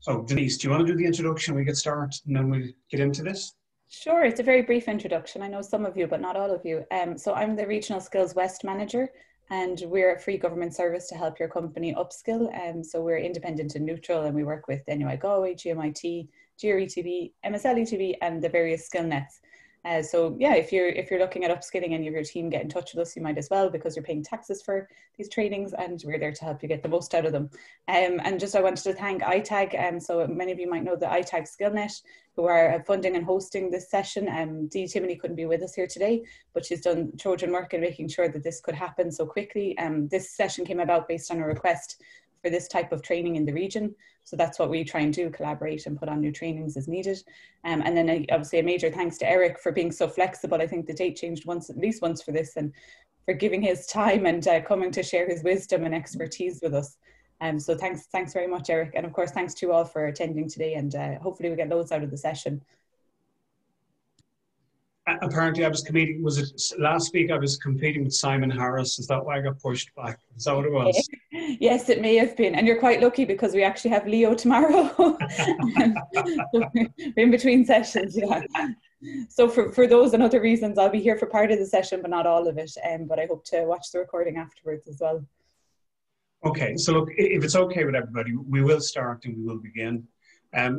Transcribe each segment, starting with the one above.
So Denise, do you want to do the introduction? We get started and then we'll get into this. Sure, it's a very brief introduction. I know some of you, but not all of you. So I'm the Regional Skills West Manager, and we're a free government service to help your company upskill. So we're independent and neutral, and we work with NUI Galway, GMIT, GRETB, MSLETB, and the various skill nets. So yeah, if you're looking at upskilling any of your team, get in touch with us. You might as well, because you're paying taxes for these trainings, and we're there to help you get the most out of them. And just I wanted to thank ITAG. So many of you might know the ITAG SkillNet, who are funding and hosting this session. Dee Timony couldn't be with us here today, but she's done Trojan work in making sure that this could happen so quickly. This session came about based on a request for this type of training in the region. So that's what we try and do, collaborate and put on new trainings as needed. And then obviously a major thanks to Eric for being so flexible. I think the date changed at least once for this, and for giving his time and coming to share his wisdom and expertise with us. So thanks very much, Eric. And of course, thanks to you all for attending today, and hopefully we get loads out of the session. Apparently I was competing, was it last week I was competing with Simon Harris? Is that why I got pushed back? Is that what it was? Yes, it may have been. And you're quite lucky, because we actually have Leo tomorrow. In between sessions, yeah. So for those and other reasons, I'll be here for part of the session, but not all of it. But I hope to watch the recording afterwards as well. Okay, so look, if it's okay with everybody, we will start and we will begin.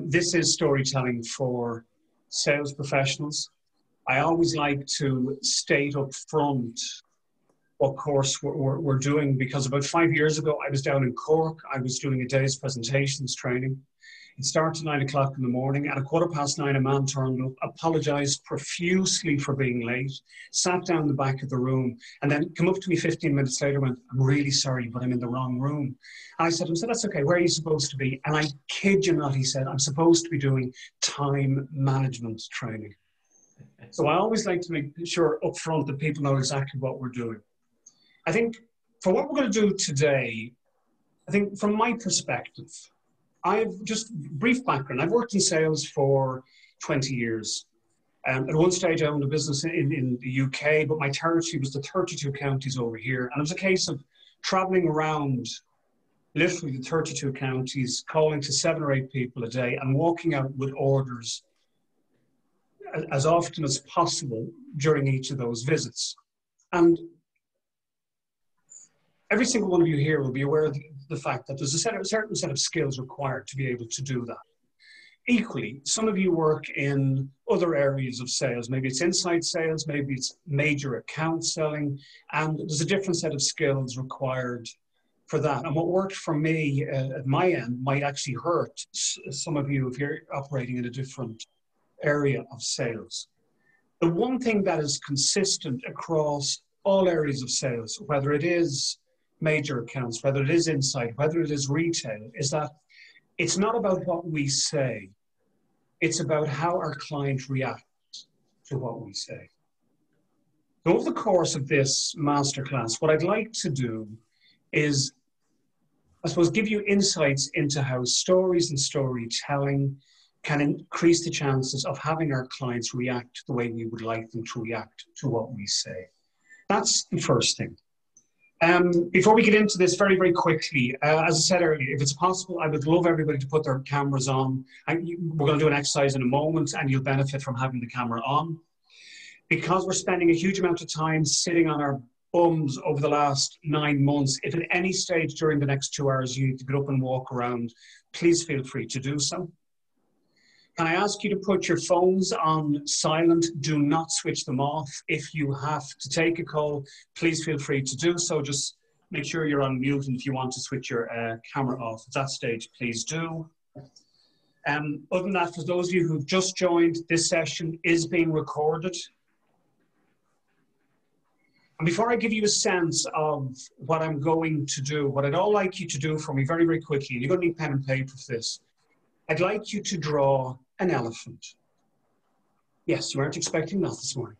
This is storytelling for sales professionals. I always like to state up front what course we're doing, because about 5 years ago, I was down in Cork. I was doing a day's presentations training. It started at 9 o'clock in the morning. At 9:15, a man turned up, apologized profusely for being late, sat down in the back of the room, and then came up to me 15 minutes later and went, "I'm really sorry, but I'm in the wrong room." And I said to him, "That's okay, where are you supposed to be?" And I kid you not, he said, "I'm supposed to be doing time management training." So I always like to make sure up front that people know exactly what we're doing. I think for what we're going to do today, I think from my perspective, I've just brief background. I've worked in sales for 20 years. At one stage, I owned a business in the UK, but my territory was the 32 counties over here. And it was a case of traveling around literally the 32 counties, calling to 7 or 8 people a day and walking out with orders as often as possible during each of those visits. And every single one of you here will be aware of the fact that there's a certain set of skills required to be able to do that. Equally, some of you work in other areas of sales. Maybe it's inside sales, maybe it's major account selling, and there's a different set of skills required for that. And what worked for me at my end might actually hurt some of you if you're operating in a different area of sales. The one thing that is consistent across all areas of sales, whether it is major accounts, whether it is inside, whether it is retail, is that it's not about what we say. It's about how our client reacts to what we say. So over the course of this masterclass, what I'd like to do is, I suppose, give you insights into how stories and storytelling can increase the chances of having our clients react the way we would like them to react to what we say. That's the first thing. Before we get into this very, very quickly, as I said earlier, if it's possible, I would love everybody to put their cameras on. We're going to do an exercise in a moment, and you'll benefit from having the camera on. Because we're spending a huge amount of time sitting on our bums over the last 9 months, if at any stage during the next 2 hours you need to get up and walk around, please feel free to do so. Can I ask you to put your phones on silent? Do not switch them off. If you have to take a call, please feel free to do so. Just make sure you're on mute, and if you want to switch your camera off at that stage, please do. Other than that, for those of you who've just joined, this session is being recorded. And before I give you a sense of what I'm going to do, what I'd all like you to do for me very, very quickly, and you're going to need pen and paper for this, I'd like you to draw an elephant. Yes, you weren't expecting that this morning.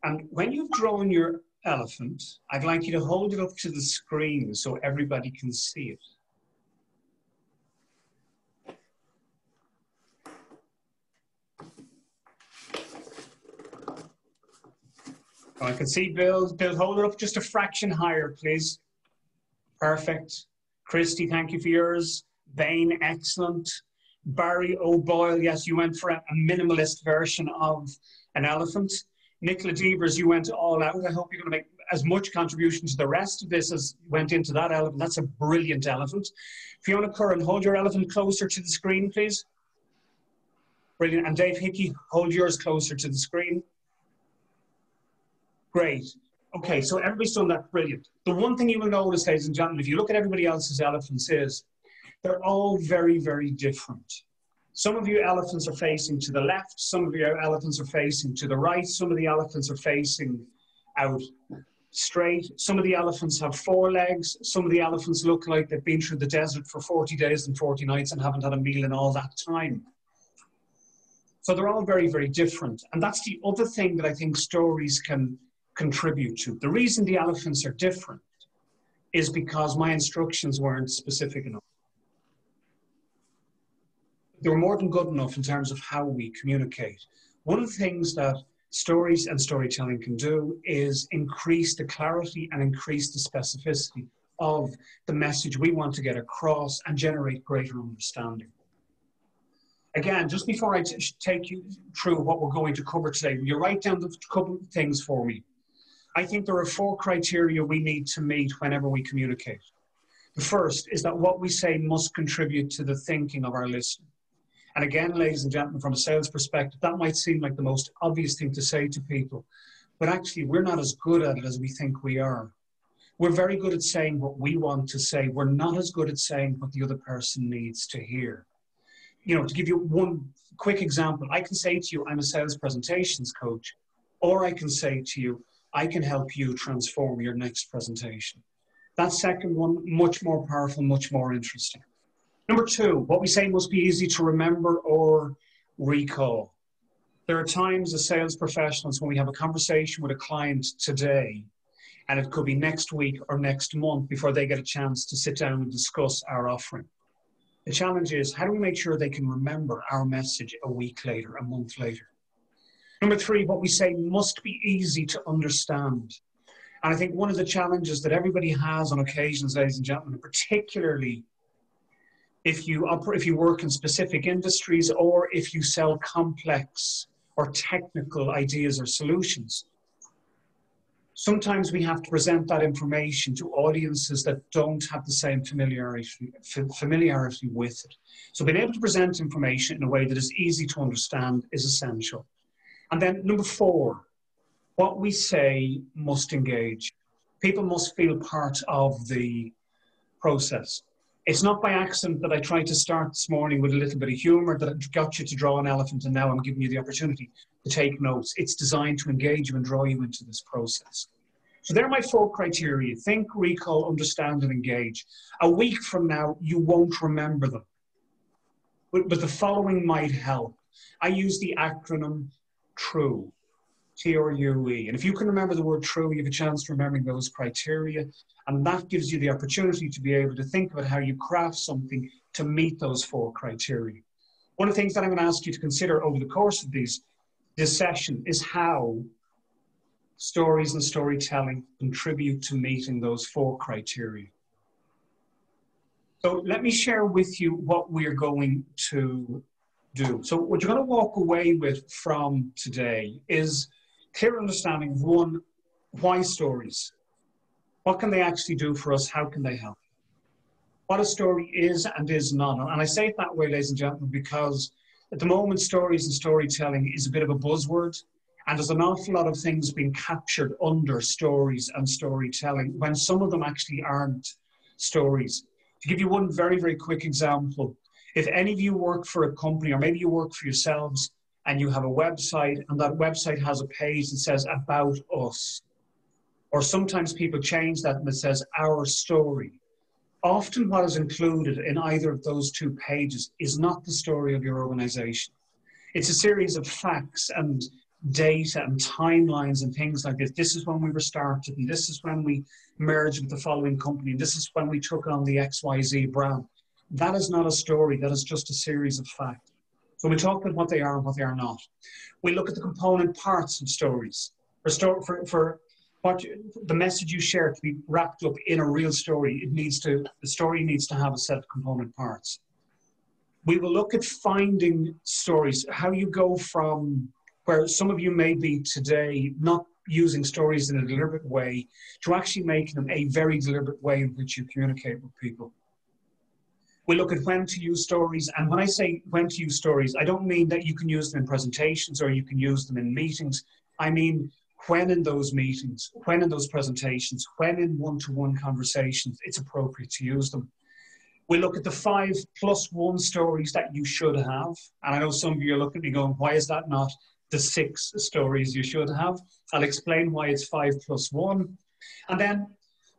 And when you've drawn your elephant, I'd like you to hold it up to the screen so everybody can see it. I can see Bill. Bill, hold it up just a fraction higher, please. Perfect. Christy, thank you for yours. Bain, excellent. Barry O'Boyle, yes, you went for a minimalist version of an elephant. Nicola Devers, you went all out. I hope you're going to make as much contribution to the rest of this as went into that elephant. That's a brilliant elephant. Fiona Curran, hold your elephant closer to the screen, please. Brilliant. And Dave Hickey, hold yours closer to the screen. Great. Okay, so everybody's done that. Brilliant. The one thing you will notice, ladies and gentlemen, if you look at everybody else's elephants, is they're all very, very different. Some of you elephants are facing to the left. Some of your elephants are facing to the right. Some of the elephants are facing out straight. Some of the elephants have 4 legs. Some of the elephants look like they've been through the desert for 40 days and 40 nights and haven't had a meal in all that time. So they're all very, very different. And that's the other thing that I think stories can contribute to. The reason the elephants are different is because my instructions weren't specific enough. They were more than good enough in terms of how we communicate. One of the things that stories and storytelling can do is increase the clarity and increase the specificity of the message we want to get across and generate greater understanding. Again, just before I take you through what we're going to cover today, will you write down a couple of things for me? I think there are 4 criteria we need to meet whenever we communicate. The first is that what we say must contribute to the thinking of our listener. And again, ladies and gentlemen, from a sales perspective, that might seem like the most obvious thing to say to people, but actually we're not as good at it as we think we are. We're very good at saying what we want to say. We're not as good at saying what the other person needs to hear. You know, to give you one quick example, I can say to you, I'm a sales presentations coach, or I can say to you, I can help you transform your next presentation. That second one, much more powerful, much more interesting. Number 2, what we say must be easy to remember or recall. There are times as sales professionals when we have a conversation with a client today, and it could be next week or next month before they get a chance to sit down and discuss our offering. The challenge is, how do we make sure they can remember our message a week later, a month later? Number 3, what we say must be easy to understand. And I think one of the challenges that everybody has on occasions, ladies and gentlemen, particularly if you work in specific industries or if you sell complex or technical ideas or solutions, sometimes we have to present that information to audiences that don't have the same familiarity with it. So being able to present information in a way that is easy to understand is essential. And then number 4, what we say must engage. People must feel part of the process. It's not by accident that I tried to start this morning with a little bit of humor that got you to draw an elephant, and now I'm giving you the opportunity to take notes. It's designed to engage you and draw you into this process. So there are my 4 criteria. Think, recall, understand, and engage. A week from now, you won't remember them. But the following might help. I use the acronym TRUE, T-R-U-E. And if you can remember the word true, you have a chance to remember those criteria. And that gives you the opportunity to be able to think about how you craft something to meet those 4 criteria. One of the things that I'm going to ask you to consider over the course of this session is how stories and storytelling contribute to meeting those 4 criteria. So let me share with you what we're going to do. So what you're going to walk away with from today is clear understanding of 1, why stories? What can they actually do for us? How can they help? What a story is and is not. And I say it that way, ladies and gentlemen, because at the moment, stories and storytelling is a bit of a buzzword. And there's an awful lot of things being captured under stories and storytelling when some of them actually aren't stories. To give you one very, very quick example, if any of you work for a company or maybe you work for yourselves and you have a website and that website has a page that says about us, or sometimes people change that and it says our story. Often what is included in either of those 2 pages is not the story of your organization. It's a series of facts and data and timelines and things like this. This is when we were started, and this is when we merged with the following company, and this is when we took on the XYZ brand. That is not a story. That is just a series of facts. So we talk about what they are and what they are not. We look at the component parts of stories. For what the message you share to be wrapped up in a real story, the story needs to have a set of component parts. We will look at finding stories, how you go from where some of you may be today, not using stories in a deliberate way, to actually making them a very deliberate way in which you communicate with people. We look at when to use stories, and when I say when to use stories, I don't mean that you can use them in presentations or you can use them in meetings. I mean when in those meetings, when in those presentations, when in one-to-one conversations, it's appropriate to use them. We look at the 5+1 stories that you should have. And I know some of you are looking at me going, why is that not the 6 stories you should have? I'll explain why it's 5+1. And then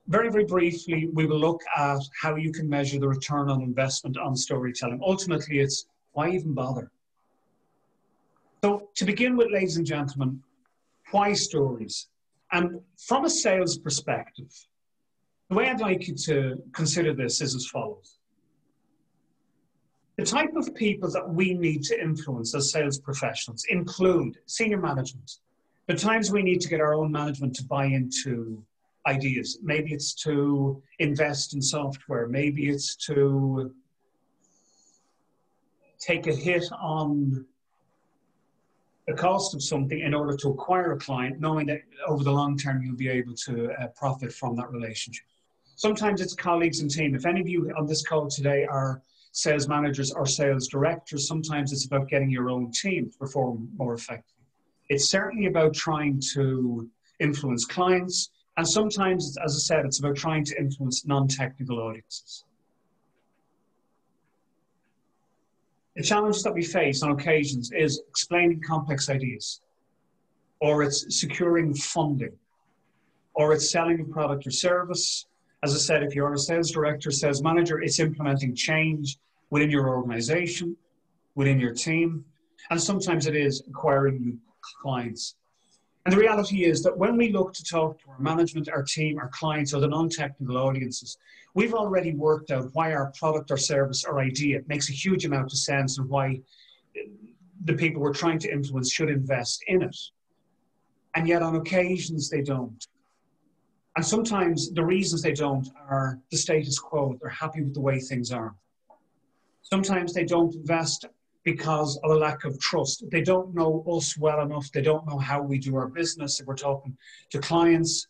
very, very briefly, we will look at how you can measure the return on investment on storytelling. Ultimately, it's why even bother? So to begin with, ladies and gentlemen, why stories? And from a sales perspective, the way I'd like you to consider this is as follows. The type of people that we need to influence as sales professionals include senior management. There are times we need to get our own management to buy into ideas. Maybe it's to invest in software. Maybe it's to take a hit on the cost of something in order to acquire a client, knowing that over the long term you'll be able to profit from that relationship. Sometimes it's colleagues and team. If any of you on this call today are sales managers or sales directors, sometimes it's about getting your own team to perform more effectively. It's certainly about trying to influence clients, and sometimes, as I said, it's about trying to influence non-technical audiences. The challenge that we face on occasions is explaining complex ideas, or it's securing funding, or it's selling a product or service. As I said, if you're a sales director, sales manager, it's implementing change within your organization, within your team, and sometimes it is acquiring new clients. And the reality is that when we look to talk to our management, our team, our clients, or the non-technical audiences, we've already worked out why our product or service or idea makes a huge amount of sense and why the people we're trying to influence should invest in it. And yet on occasions they don't. And sometimes the reasons they don't are the status quo. They're happy with the way things are. Sometimes they don't invest because of a lack of trust. They don't know us well enough. They don't know how we do our business. If we're talking to clients,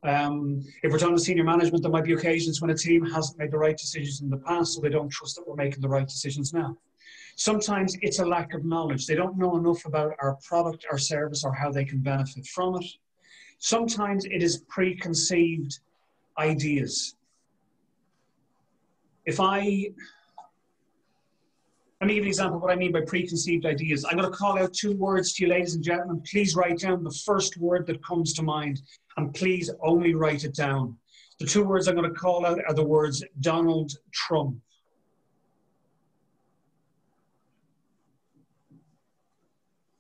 if we're talking to senior management, there might be occasions when a team hasn't made the right decisions in the past, so they don't trust that we're making the right decisions now. Sometimes it's a lack of knowledge. They don't know enough about our product, our service, or how they can benefit from it. Sometimes it is preconceived ideas. Let me give you an example of what I mean by preconceived ideas. I'm going to call out 2 words to you, ladies and gentlemen. Please write down the first word that comes to mind, and please only write it down. The 2 words I'm going to call out are the words Donald Trump.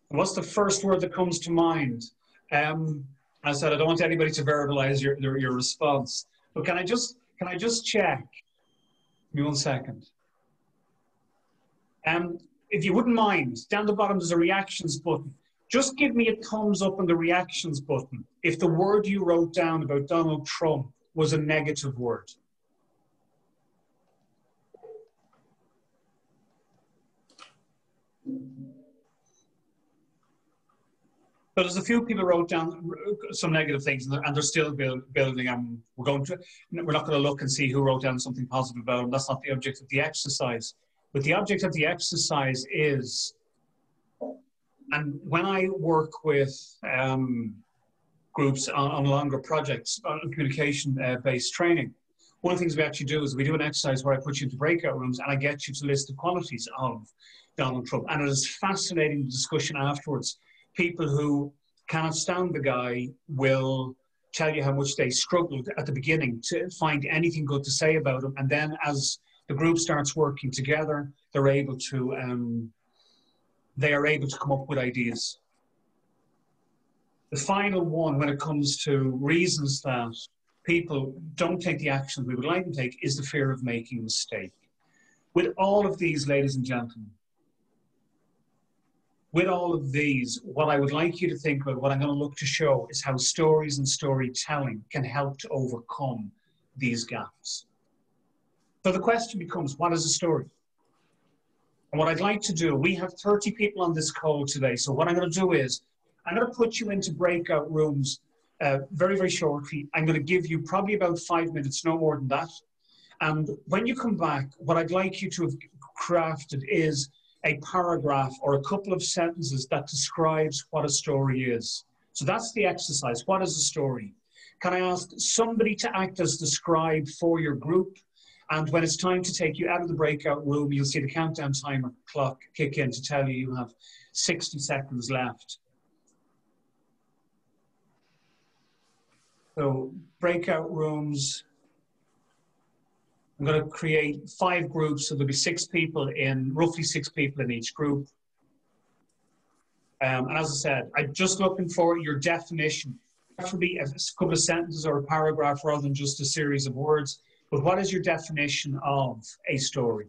What's the first word that comes to mind? As I said, I don't want anybody to verbalize your response. But can I just check? Give me 1 second. If you wouldn't mind, down the bottom there's a reactions button. Just give me a thumbs up on the reactions button if the word you wrote down about Donald Trump was a negative word. But there's a few people wrote down some negative things, and they're still building. We're not going to look and see who wrote down something positive about them. That's not the object of the exercise. But the object of the exercise is, and when I work with groups on longer projects, on communication-based training, one of the things we actually do is we do an exercise where I put you into breakout rooms and I get you to list the qualities of Donald Trump. And it is fascinating, the discussion afterwards. People who cannot stand the guy will tell you how much they struggled at the beginning to find anything good to say about him. And then as the group starts working together, they are able to come up with ideas. The final one, when it comes to reasons that people don't take the actions we would like them to take, is the fear of making a mistake. With all of these, ladies and gentlemen, with all of these, what I would like you to think about, what I'm going to look to show, is how stories and storytelling can help to overcome these gaps. So the question becomes, what is a story? And what I'd like to do, we have 30 people on this call today, so what I'm going to do is, I'm going to put you into breakout rooms very, very shortly. I'm going to give you probably about 5 minutes, no more than that. And when you come back, what I'd like you to have crafted is a paragraph or a couple of sentences that describes what a story is. So that's the exercise. What is a story? Can I ask somebody to act as the scribe for your group? And when it's time to take you out of the breakout room, you'll see the countdown timer clock kick in to tell you you have 60 seconds left. So breakout rooms, I'm going to create 5 groups, so there'll be 6 people in, roughly 6 people in each group. And as I said, I'm just looking for your definition. Preferably a couple of sentences or a paragraph rather than just a series of words. But what is your definition of a story?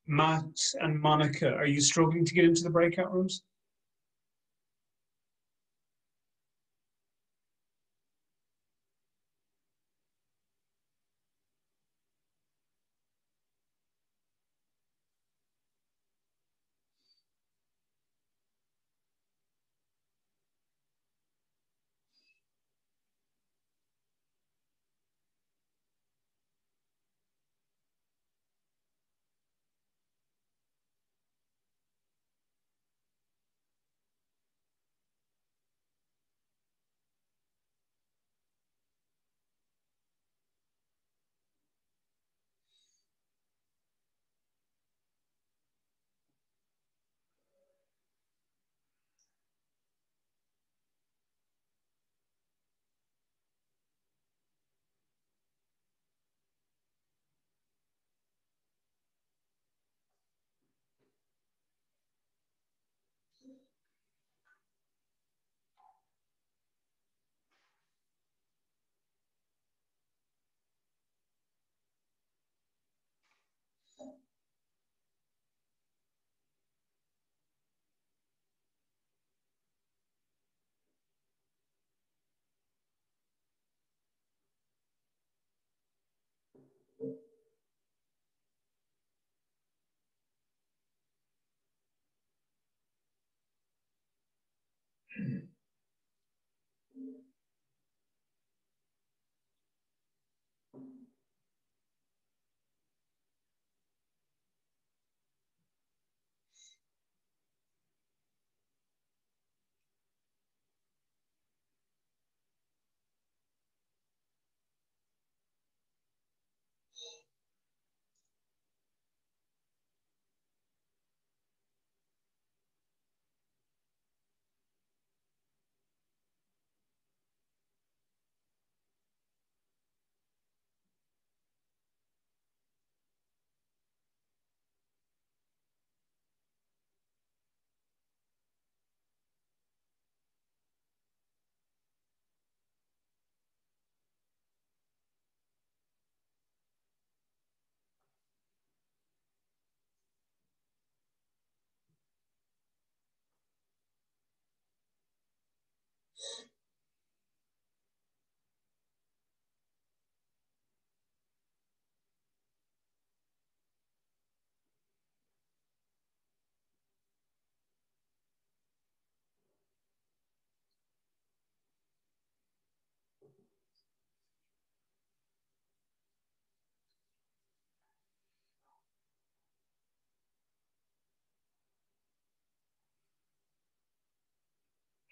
Matt and Monica, are you struggling to get into the breakout rooms?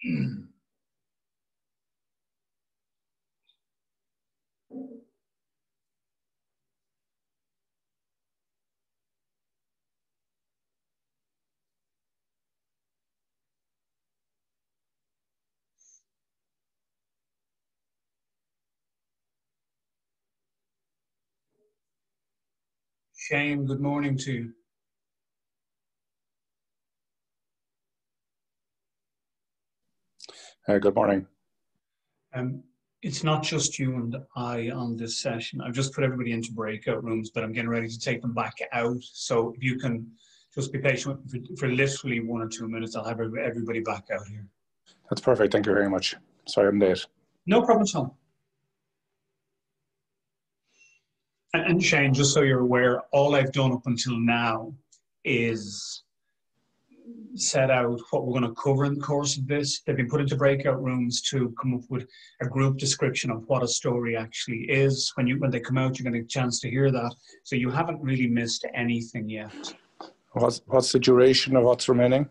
Shane, good morning to you. Good morning. It's not just you and I on this session. I've just put everybody into breakout rooms, but I'm getting ready to take them back out. So if you can just be patient for literally 1 or 2 minutes, I'll have everybody back out here. That's perfect. Thank you very much. Sorry I'm late. No problem at all. And Shane, just so you're aware, all I've done up until now is set out what we're going to cover in the course of this. They've been put into breakout rooms to come up with a group description of what a story actually is. When they come out, you're going to get a chance to hear that. So you haven't really missed anything yet. What's the duration of what's remaining?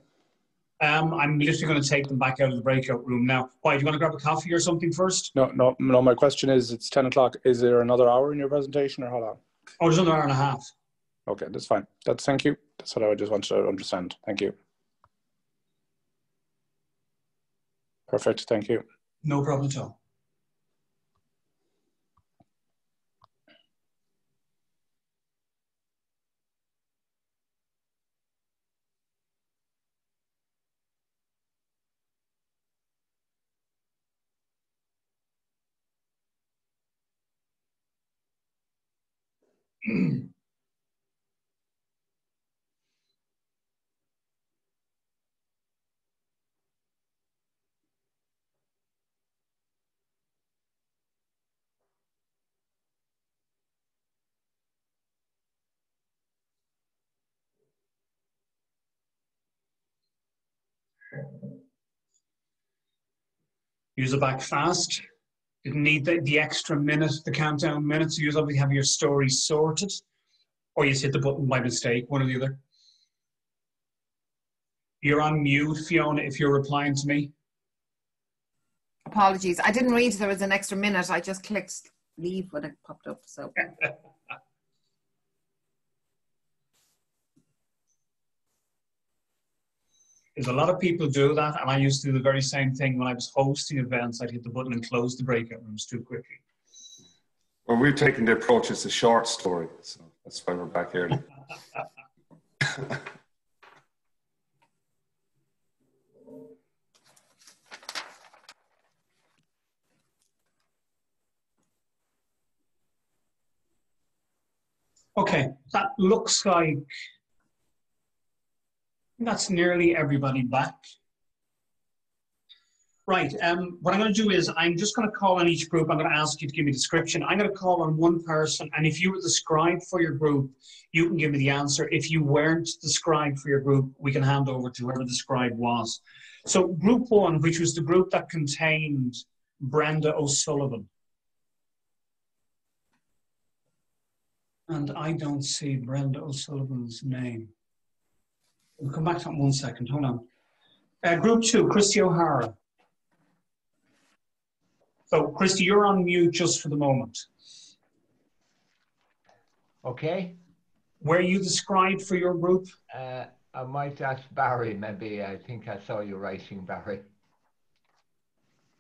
I'm literally going to take them back out of the breakout room now. Why, do you want to grab a coffee or something first? No. My question is, it's 10 o'clock. Is there another hour in your presentation or how long? Oh, there's another hour and a half. Okay, that's fine. Thank you. That's what I just wanted to understand. Thank you. Perfect. Thank you. No problem at all. Use it back fast. Didn't need the extra minute, the countdown minutes. You obviously have your story sorted, or you hit the button by mistake, one or the other. You're on mute, Fiona, if you're replying to me. Apologies. I didn't read there was an extra minute. I just clicked leave when it popped up. So. There's a lot of people do that, and I used to do the very same thing when I was hosting events. I'd hit the button and close the breakout rooms too quickly. Well, we've taken the approach, it's a short story, so that's why we're back early. Okay, that looks like that's nearly everybody back. Right, what I'm going to do is I'm just going to call on each group. I'm going to ask you to give me a description. I'm going to call on one person, and if you were the scribe for your group, you can give me the answer. If you weren't the scribe for your group, we can hand over to whoever the scribe was. So group one, which was the group that contained Brenda O'Sullivan. And I don't see Brenda O'Sullivan's name. We'll come back to that in 1 second. Hold on. Group two, Christy O'Hara. So, Christy, you're on mute just for the moment. Okay. Were you the scribe for your group? I might ask Barry, maybe. I think I saw you writing, Barry.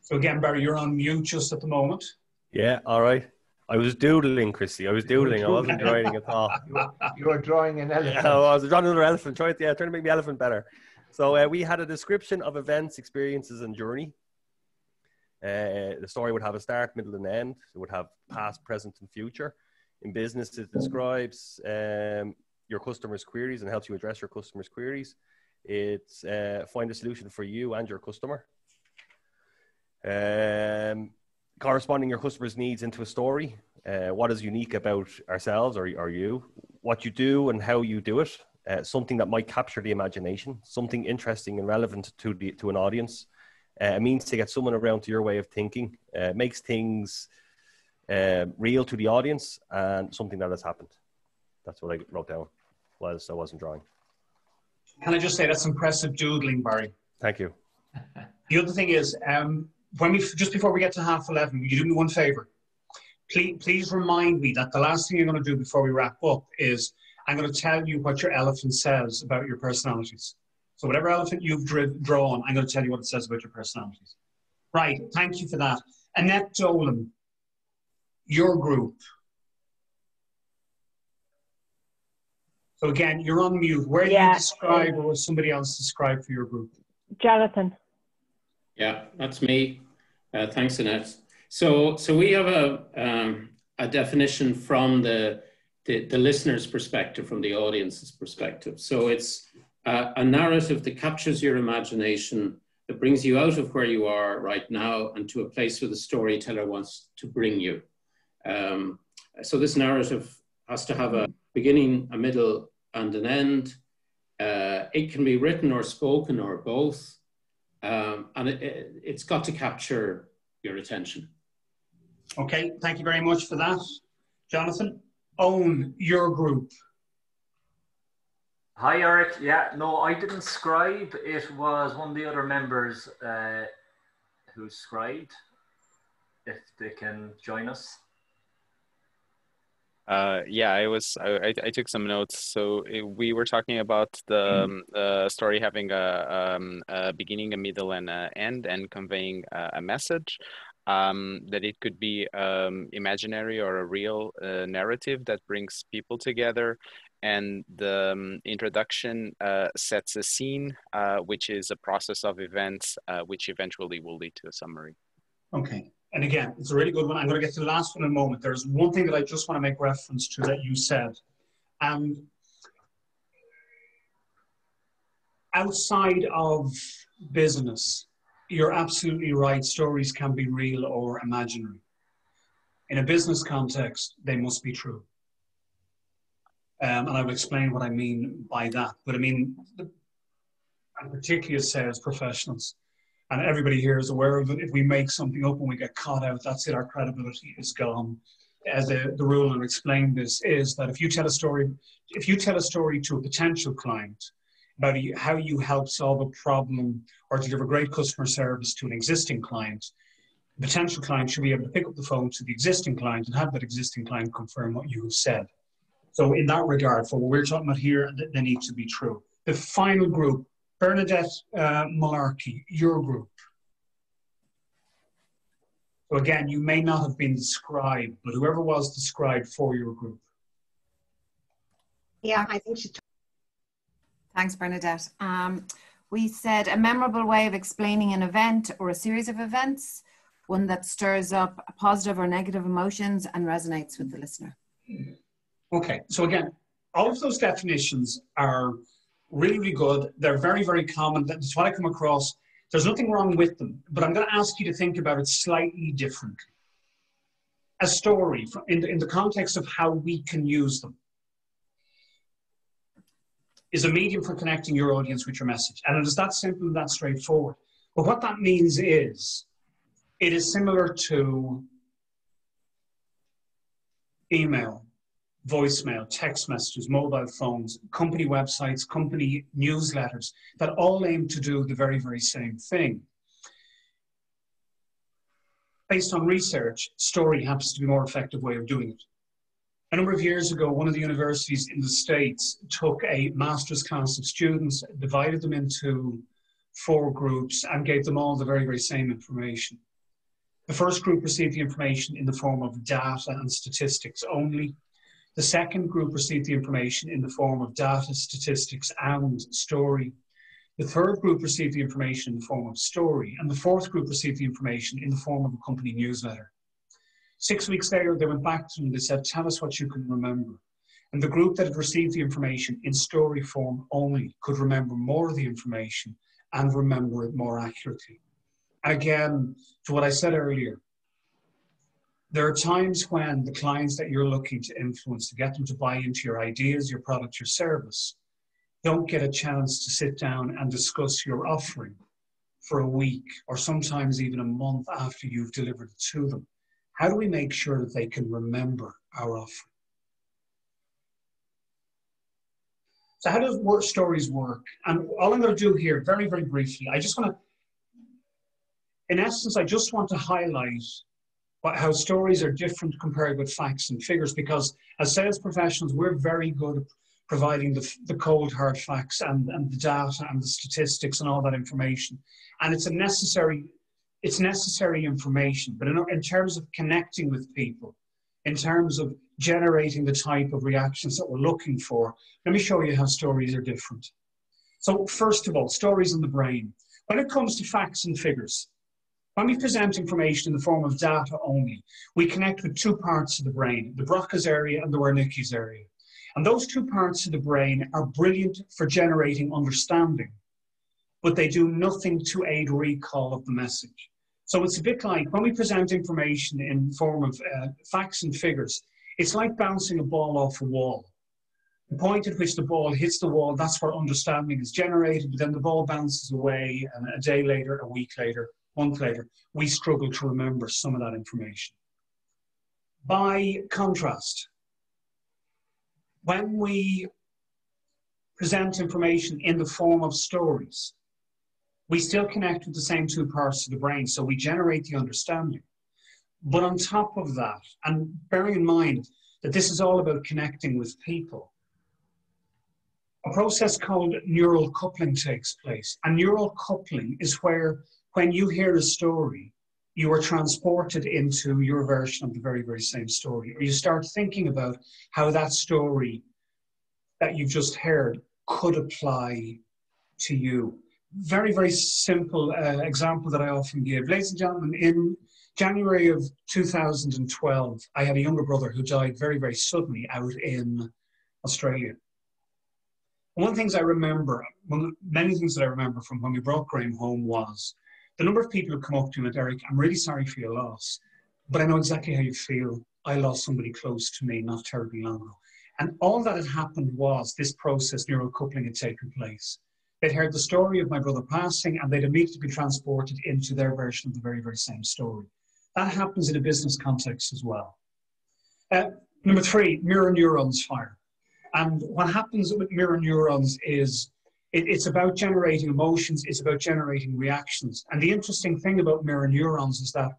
So again, Barry, you're on mute just at the moment. Yeah, all right. I was doodling, Christy. I was doodling. I wasn't writing at all. You were drawing an elephant. Yeah, I was drawing another elephant. Trying to make the elephant better. So we had a description of events, experiences, and journey. The story would have a start, middle, and end. It would have past, present, and future. In business, it describes your customers' queries and helps you address your customers' queries. It's find a solution for you and your customer. Corresponding your customer's needs into a story. What is unique about ourselves or you? What you do and how you do it. Something that might capture the imagination. Something interesting and relevant to an audience. It means to get someone around to your way of thinking. Makes things real to the audience and something that has happened. That's what I wrote down whilst I wasn't drawing. Can I just say that's impressive doodling, Barry? Thank you. The other thing is, just before we get to 11:30, will you do me one favor? Please remind me that the last thing you're going to do before we wrap up is I'm going to tell you what your elephant says about your personalities. So whatever elephant you've drawn, I'm going to tell you what it says about your personalities. Right, thank you for that. Annette Dolan, your group. So again, you're on mute. Where do you describe, or will somebody else describe for your group? Jonathan. Yeah, that's me. Thanks, Annette. So we have a definition from the listener's perspective, from the audience's perspective. So it's a narrative that captures your imagination, that brings you out of where you are right now and to a place where the storyteller wants to bring you. So this narrative has to have a beginning, a middle, and an end. It can be written or spoken or both. And it's got to capture your attention. Okay, thank you very much for that. Jonathan, Owen, your group. Hi, Eric. Yeah, no, I didn't scribe. It was one of the other members who scribed. If they can join us. Yeah, I took some notes. So we were talking about the story having a beginning, a middle, and an end, and conveying a message. That it could be imaginary or a real narrative that brings people together. And the introduction sets a scene, which is a process of events, which eventually will lead to a summary. Okay. And again, it's a really good one. I'm going to get to the last one in a moment. There's one thing that I just want to make reference to that you said. Outside of business, you're absolutely right. Stories can be real or imaginary. In a business context, they must be true. And I will explain what I mean by that. But I mean, and particularly as sales professionals, and everybody here is aware of it. If we make something up and we get caught out, that's it. Our credibility is gone. As the rule, and explain this, is that if you tell a story to a potential client about how you help solve a problem or deliver great customer service to an existing client, the potential client should be able to pick up the phone to the existing client and have that existing client confirm what you have said. So in that regard, for what we're talking about here, they need to be true. The final group, Bernadette Malarkey, your group. So again, you may not have been described, but whoever was described for your group. Yeah, I think she. Thanks, Bernadette. We said a memorable way of explaining an event or a series of events, one that stirs up positive or negative emotions and resonates with the listener. Okay, so again, all of those definitions are really, really good. They're very, very common. That's what I come across. There's nothing wrong with them, but I'm going to ask you to think about it slightly differently. A story, in the context of how we can use them, is a medium for connecting your audience with your message. And it is that simple and that straightforward. But what that means is, it is similar to email, voicemail, text messages, mobile phones, company websites, company newsletters that all aim to do the very, very same thing. Based on research, story happens to be a more effective way of doing it. A number of years ago, one of the universities in the States took a master's class of students, divided them into 4 groups, and gave them all the very, very same information. The first group received the information in the form of data and statistics only. The second group received the information in the form of data, statistics, and story. The third group received the information in the form of story. And the fourth group received the information in the form of a company newsletter. 6 weeks later, they went back to them and they said, tell us what you can remember. And the group that had received the information in story form only could remember more of the information and remember it more accurately. And again, to what I said earlier, there are times when the clients that you're looking to influence, to get them to buy into your ideas, your product, your service, don't get a chance to sit down and discuss your offering for a week or sometimes even a month after you've delivered it to them. How do we make sure that they can remember our offering? So how does stories work? And all I'm going to do here, very, very briefly, I just want to in essence, I just want to highlight how stories are different compared with facts and figures, because as sales professionals, we're very good at providing the cold hard facts and the data and the statistics and all that information. And it's necessary information, but in terms of connecting with people, in terms of generating the type of reactions that we're looking for, let me show you how stories are different. So first of all, stories in the brain. When it comes to facts and figures, when we present information in the form of data only, we connect with two parts of the brain, the Broca's area and the Wernicke's area. And those two parts of the brain are brilliant for generating understanding, but they do nothing to aid recall of the message. So it's a bit like when we present information in form of facts and figures, it's like bouncing a ball off a wall. The point at which the ball hits the wall, that's where understanding is generated, but then the ball bounces away, and a day later, a week later, a month later, we struggle to remember some of that information. By contrast, when we present information in the form of stories, we still connect with the same two parts of the brain, so we generate the understanding. But on top of that, and bearing in mind that this is all about connecting with people, a process called neural coupling takes place. And neural coupling is where, when you hear a story, you are transported into your version of the very, very same story. Or you start thinking about how that story that you've just heard could apply to you. Very, very simple example that I often give. Ladies and gentlemen, in January of 2012, I had a younger brother who died very, very suddenly out in Australia. One of the things I remember, many things that I remember from when we brought Graham home was the number of people who come up to me and Eric, I'm really sorry for your loss, but I know exactly how you feel. I lost somebody close to me not terribly long ago. And all that had happened was this process, neural coupling, had taken place. They'd heard the story of my brother passing and they'd immediately been transported into their version of the very, very same story. That happens in a business context as well. Number three, mirror neurons fire. And what happens with mirror neurons is it's about generating emotions, it's about generating reactions. And the interesting thing about mirror neurons is that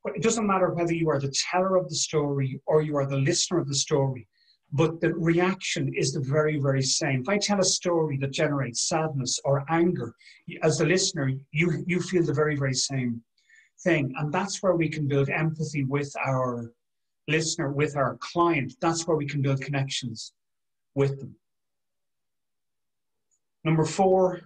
it doesn't matter whether you are the teller of the story or you are the listener of the story, but the reaction is the very, very same. If I tell a story that generates sadness or anger, as the listener, you feel the very, very same thing. And that's where we can build empathy with our listener, with our client. That's where we can build connections with them. Number four,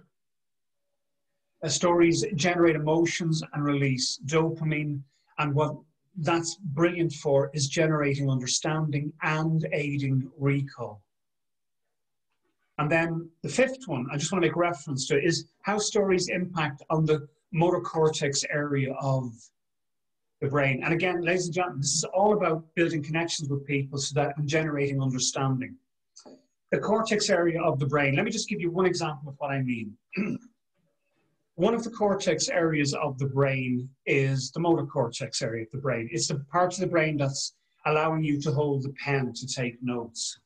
stories generate emotions and release dopamine. And what that's brilliant for is generating understanding and aiding recall. And then the fifth one, I just want to make reference to, is how stories impact on the motor cortex area of the brain. And again, ladies and gentlemen, this is all about building connections with people so that and generating understanding. The cortex area of the brain, let me just give you one example of what I mean. One of the cortex areas of the brain is the motor cortex area of the brain. It's the part of the brain that's allowing you to hold the pen to take notes.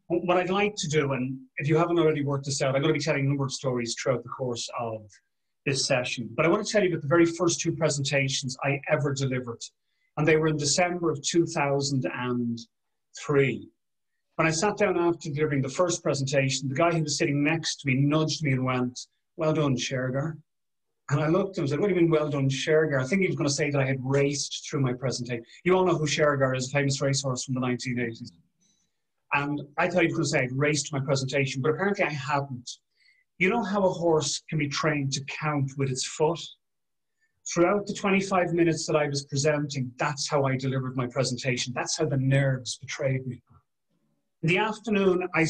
What I'd like to do, and if you haven't already worked this out, I'm going to be telling a number of stories throughout the course of this session. But I want to tell you about the very first two presentations I ever delivered. And they were in December of 2003. When I sat down after delivering the first presentation, the guy who was sitting next to me nudged me and went, "Well done, Shergar." And I looked at him and said, "What do you mean, well done, Shergar?" I think he was going to say that I had raced through my presentation. You all know who Shergar is, a famous racehorse from the 1980s. And I thought he was going to say I'd raced my presentation, but apparently I hadn't. You know how a horse can be trained to count with its foot? Throughout the 25 minutes that I was presenting, that's how I delivered my presentation. That's how the nerves betrayed me. In the afternoon, I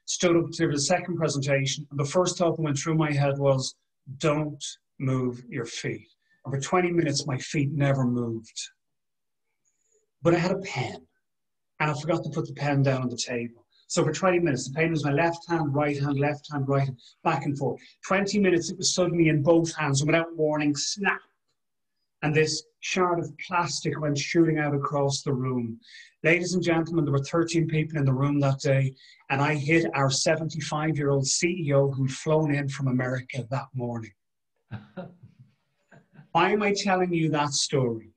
stood up to deliver the second presentation, and the first thought that went through my head was, don't move your feet. And for 20 minutes, my feet never moved. But I had a pen, and I forgot to put the pen down on the table. So for 20 minutes, the pen was my left hand, right hand, back and forth. 20 minutes, it was suddenly in both hands, and without warning, snap. And this shard of plastic went shooting out across the room. Ladies and gentlemen, there were 13 people in the room that day, and I hit our 75-year-old CEO who'd flown in from America that morning. Why am I telling you that story?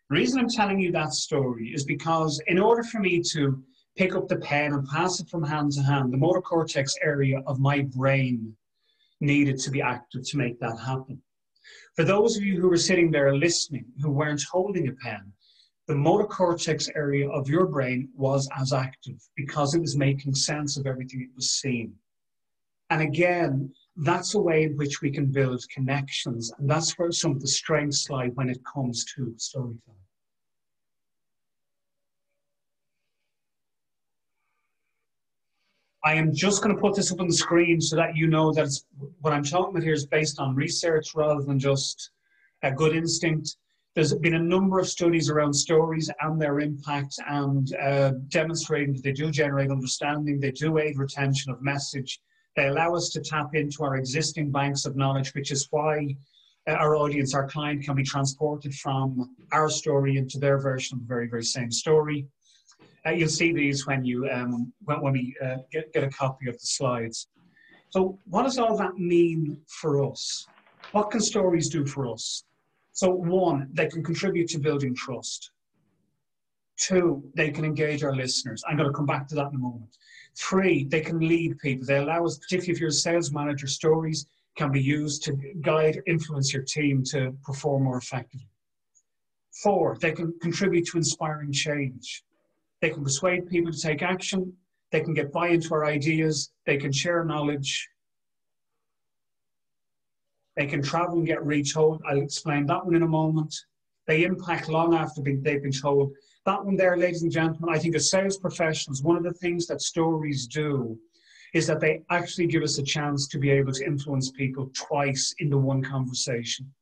The reason I'm telling you that story is because in order for me to pick up the pen and pass it from hand to hand, the motor cortex area of my brain needed to be active to make that happen. For those of you who were sitting there listening, who weren't holding a pen, the motor cortex area of your brain was as active because it was making sense of everything it was seeing. And again, that's a way in which we can build connections. And that's where some of the strengths lie when it comes to storytelling. I am just going to put this up on the screen so that you know that what I'm talking about here is based on research rather than just a good instinct. There's been a number of studies around stories and their impact and demonstrating that they do generate understanding, they do aid retention of message, they allow us to tap into our existing banks of knowledge, which is why our audience, our client, can be transported from our story into their version of the very, very same story. You'll see these when you when we get a copy of the slides. So what does all that mean for us? What can stories do for us? So one, they can contribute to building trust. Two, they can engage our listeners. I'm going to come back to that in a moment. Three, they can lead people. They allow us, particularly if you're a sales manager, stories can be used to guide, influence your team to perform more effectively. Four, they can contribute to inspiring change. They can persuade people to take action. They can get buy-in to our ideas. They can share knowledge. They can travel and get retold. I'll explain that one in a moment. They impact long after they've been told. That one there, ladies and gentlemen, I think as sales professionals, one of the things that stories do is that they actually give us a chance to be able to influence people twice in the one conversation.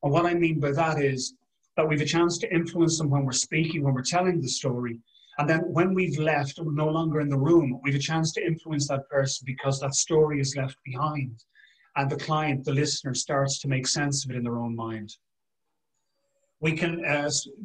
And what I mean by that is that we have a chance to influence them when we're speaking, when we're telling the story. And then when we've left, we're no longer in the room, we have a chance to influence that person because that story is left behind. And the client, the listener, starts to make sense of it in their own mind. We can,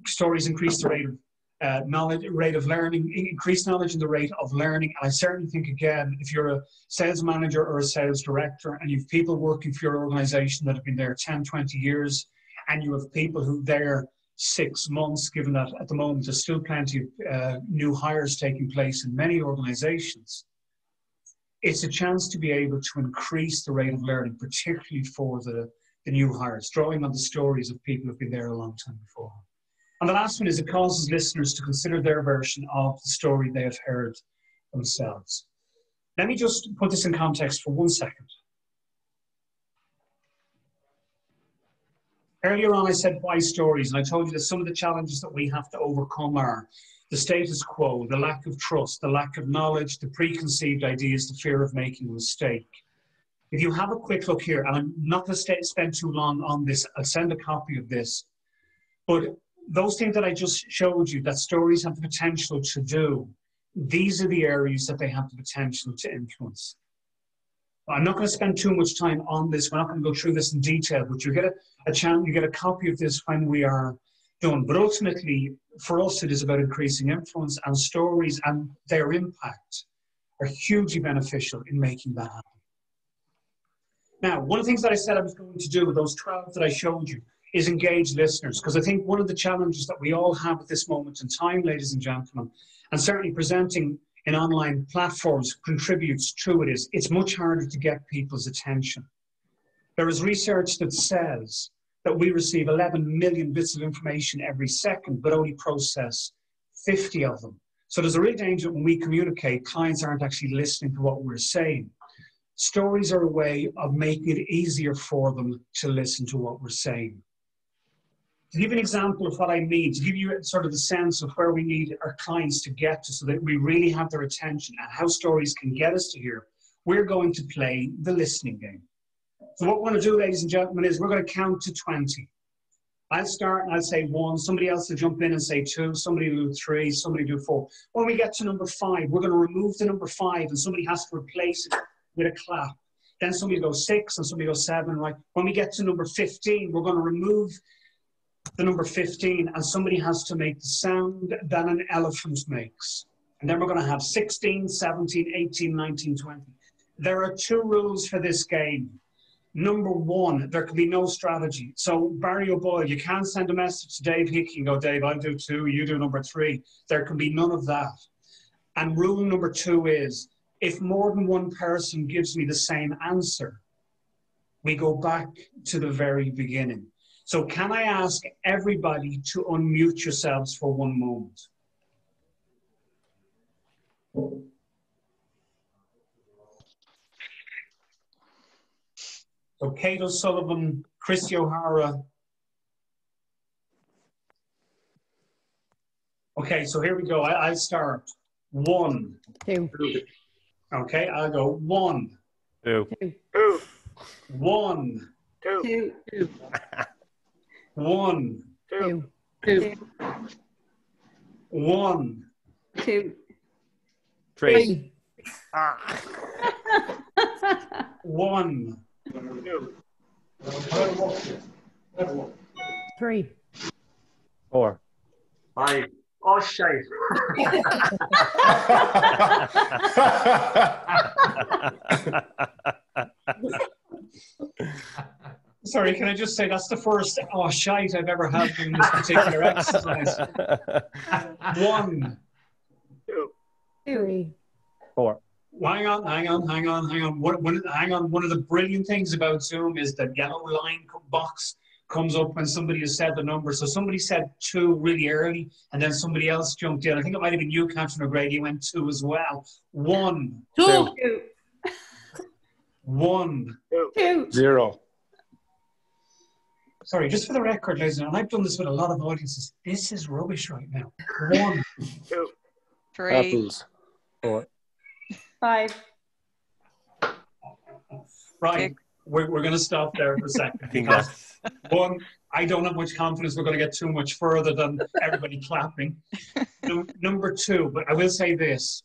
stories increase the rate of knowledge, rate of learning, increase knowledge and the rate of learning. And I certainly think, again, if you're a sales manager or a sales director and you've people working for your organization that have been there 10, 20 years, and you have people who are there 6 months, given that at the moment there's still plenty of new hires taking place in many organizations, it's a chance to be able to increase the rate of learning, particularly for the new hires, drawing on the stories of people who've been there a long time before. And the last one is it causes listeners to consider their version of the story they have heard themselves. Let me just put this in context for 1 second. Earlier on, I said, why stories? And I told you that some of the challenges that we have to overcome are the status quo, the lack of trust, the lack of knowledge, the preconceived ideas, the fear of making a mistake. If you have a quick look here, and I'm not going to spend too long on this, I'll send a copy of this, but those things that I just showed you, that stories have the potential to do, these are the areas that they have the potential to influence. I'm not going to spend too much time on this. We're not going to go through this in detail, but you get a chance, you get a copy of this when we are done. But ultimately, for us, it is about increasing influence, and stories and their impact are hugely beneficial in making that happen. Now, one of the things that I said I was going to do with those 12 that I showed you is engage listeners, because I think one of the challenges that we all have at this moment in time, ladies and gentlemen, and certainly presenting in online platforms contributes to it, is it's much harder to get people's attention. There is research that says that we receive 11 million bits of information every second, but only process 50 of them. So there's a real danger when we communicate, clients aren't actually listening to what we're saying. Stories are a way of making it easier for them to listen to what we're saying. To give an example of what I mean, to give you sort of the sense of where we need our clients to get to so that we really have their attention and how stories can get us to here, we're going to play the listening game. So what we're going to do, ladies and gentlemen, is we're going to count to 20. I'll start and I'll say 1, somebody else will jump in and say 2, somebody will do 3, somebody will do 4. When we get to number 5, we're going to remove the number 5 and somebody has to replace it with a clap. Then somebody goes 6 and somebody goes 7, right? When we get to number 15, we're going to remove the number 15 and somebody has to make the sound that an elephant makes. And then we're going to have 16, 17, 18, 19, 20. There are 2 rules for this game. Number one, there can be no strategy. So Barry O'Boyle, you can't send a message to Dave Hickey and go, Dave, I'll do 2, you do number 3. There can be none of that. And rule number 2 is, if more than one person gives me the same answer, we go back to the very beginning. So can I ask everybody to unmute yourselves for one moment? So Kate O'Sullivan, Christy O'Hara. Okay, so here we go. I'll start. 1. 2. Okay, I'll go 1. 2. 2. 1. 2. 2. 1. 2. 2. 1. 2. 3. 1. 3. 4. 5. Oh, shite. Sorry, can I just say that's the first oh shite I've ever had in this particular exercise. 1. 2. 3. 4. Hang on. Hang on. One of the brilliant things about Zoom is that yellow line box comes up when somebody has said the number. So somebody said 2 really early, and then somebody else jumped in. I think it might have been you, Catherine O'Grady. You went 2 as well. 1. 2. 1. 2. 0. Sorry, just for the record, ladies and gentlemen, I've done this with a lot of audiences. This is rubbish right now. 1. 2. 3. Apples. 4. 5. Right, we're going to stop there for a second. I think because that's 1, I don't have much confidence we're going to get too much further than everybody clapping. Number 2, but I will say this.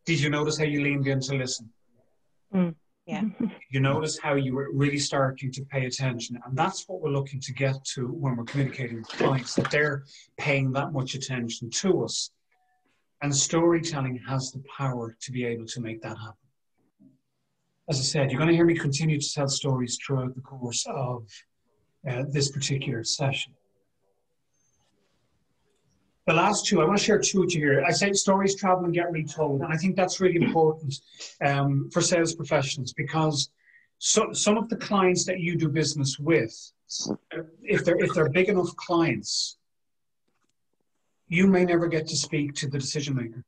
Did you notice how you leaned in to listen? Yeah. You notice how you were really starting to pay attention. And that's what we're looking to get to when we're communicating with clients, that they're paying that much attention to us. And storytelling has the power to be able to make that happen. As I said, you're going to hear me continue to tell stories throughout the course of this particular session. The last 2, I want to share 2 with you here. I say stories travel and get retold, and I think that's really important for sales professionals, because some of the clients that you do business with, if they're big enough clients, you may never get to speak to the decision maker.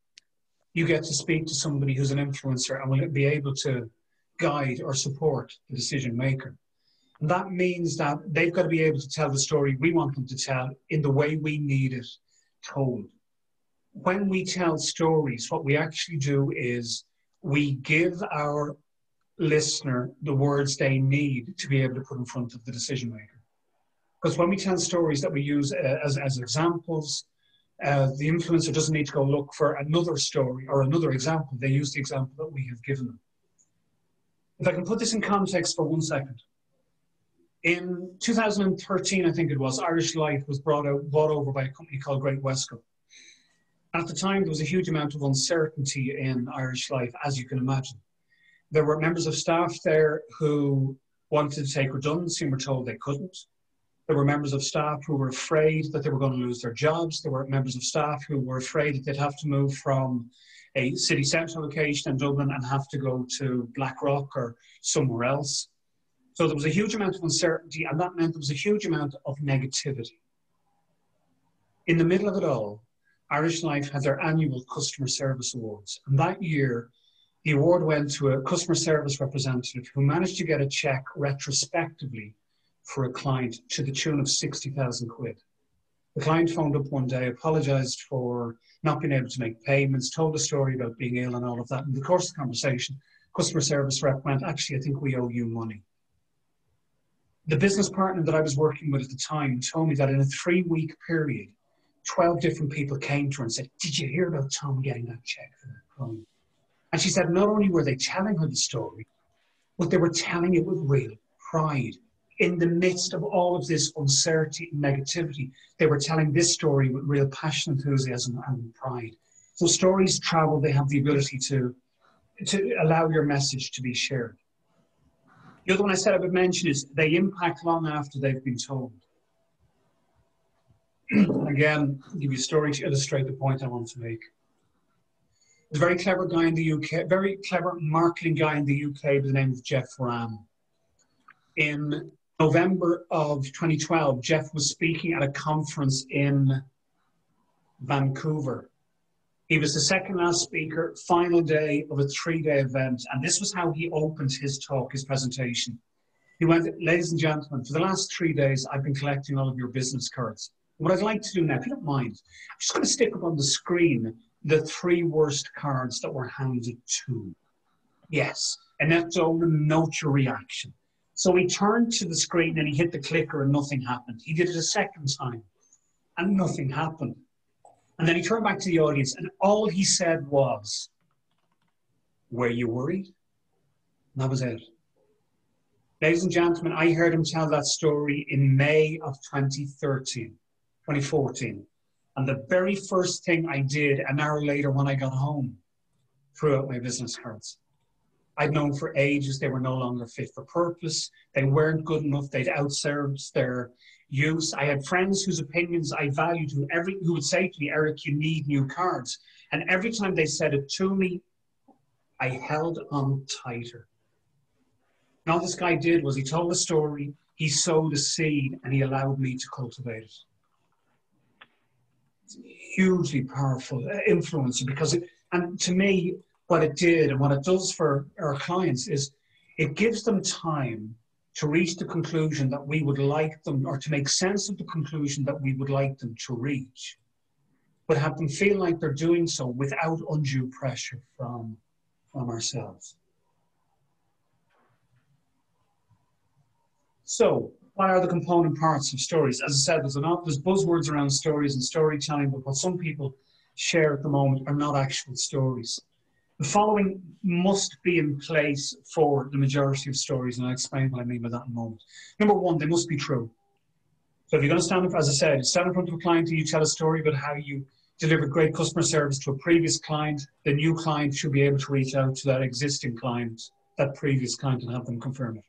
You get to speak to somebody who's an influencer and will be able to guide or support the decision maker. And that means that they've got to be able to tell the story we want them to tell in the way we need it told. When we tell stories, what we actually do is we give our listener the words they need to be able to put in front of the decision maker. Because when we tell stories that we use as examples, the influencer doesn't need to go look for another story or another example. They use the example that we have given them. If I can put this in context for 1 second. In 2013, I think it was, Irish Life was bought over by a company called Great Westco. At the time, there was a huge amount of uncertainty in Irish Life, as you can imagine. There were members of staff there who wanted to take redundancy and were told they couldn't. There were members of staff who were afraid that they were going to lose their jobs. There were members of staff who were afraid that they'd have to move from a city centre location in Dublin and have to go to Blackrock or somewhere else. So there was a huge amount of uncertainty, and that meant there was a huge amount of negativity. In the middle of it all, Irish Life had their annual Customer Service Awards. And that year, the award went to a customer service representative who managed to get a check retrospectively for a client to the tune of 60,000 quid. The client phoned up one day, apologised for not being able to make payments, told a story about being ill and all of that. In the course of the conversation, customer service rep went, actually, I think we owe you money. The business partner that I was working with at the time told me that in a 3-week period, 12 different people came to her and said, did you hear about Tom getting that check for that client? And she said, not only were they telling her the story, but they were telling it with real pride. In the midst of all of this uncertainty and negativity, they were telling this story with real passion, enthusiasm, and pride. So stories travel, they have the ability to allow your message to be shared. The other one I said I would mention is they impact long after they've been told. Again, I'll give you a story to illustrate the point I want to make. There's a very clever guy in the UK, very clever marketing guy in the UK by the name of Jeff Ram. In November of 2012, Jeff was speaking at a conference in Vancouver. He was the second last speaker, final day of a 3-day event, and this was how he opened his talk, his presentation. He went, ladies and gentlemen, for the last 3 days, I've been collecting all of your business cards. What I'd like to do now, if you don't mind, I'm just going to stick up on the screen the 3 worst cards that were handed to. Yes, and that's all the note your reaction. So he turned to the screen and he hit the clicker and nothing happened. He did it a second time and nothing happened. And then he turned back to the audience and all he said was, were you worried? And that was it. Ladies and gentlemen, I heard him tell that story in May of 2014. And the very first thing I did an hour later when I got home, threw out my business cards. I'd known for ages they were no longer fit for purpose. They weren't good enough. They'd outserved their use. I had friends whose opinions I valued who would say to me, Eric, you need new cards. And every time they said it to me, I held on tighter. And all this guy did was he told a story, he sowed a seed, and he allowed me to cultivate it. It's a hugely powerful influence because and to me, what it did and what it does for our clients is it gives them time to reach the conclusion that we would like them, or to make sense of the conclusion that we would like them to reach, but have them feel like they're doing so without undue pressure from ourselves. So, what are the component parts of stories? As I said, there's buzzwords around stories and storytelling, but what some people share at the moment are not actual stories. The following must be in place for the majority of stories, and I'll explain what I mean by that in a moment. Number one, they must be true. So if you're going to stand up, as I said, you stand in front of a client and you tell a story about how you delivered great customer service to a previous client, the new client should be able to reach out to that existing client, that previous client, and have them confirm it.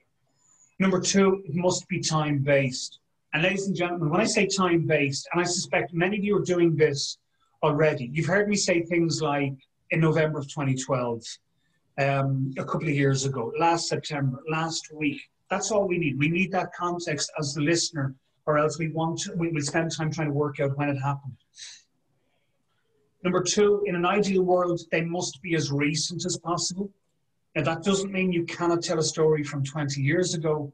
Number two, it must be time-based. And ladies and gentlemen, when I say time-based, and I suspect many of you are doing this already, you've heard me say things like, in November of 2012, a couple of years ago, last September, last week. That's all we need. We need that context as the listener, or else we spend time trying to work out when it happened. Number two, in an ideal world, they must be as recent as possible. And that doesn't mean you cannot tell a story from 20 years ago.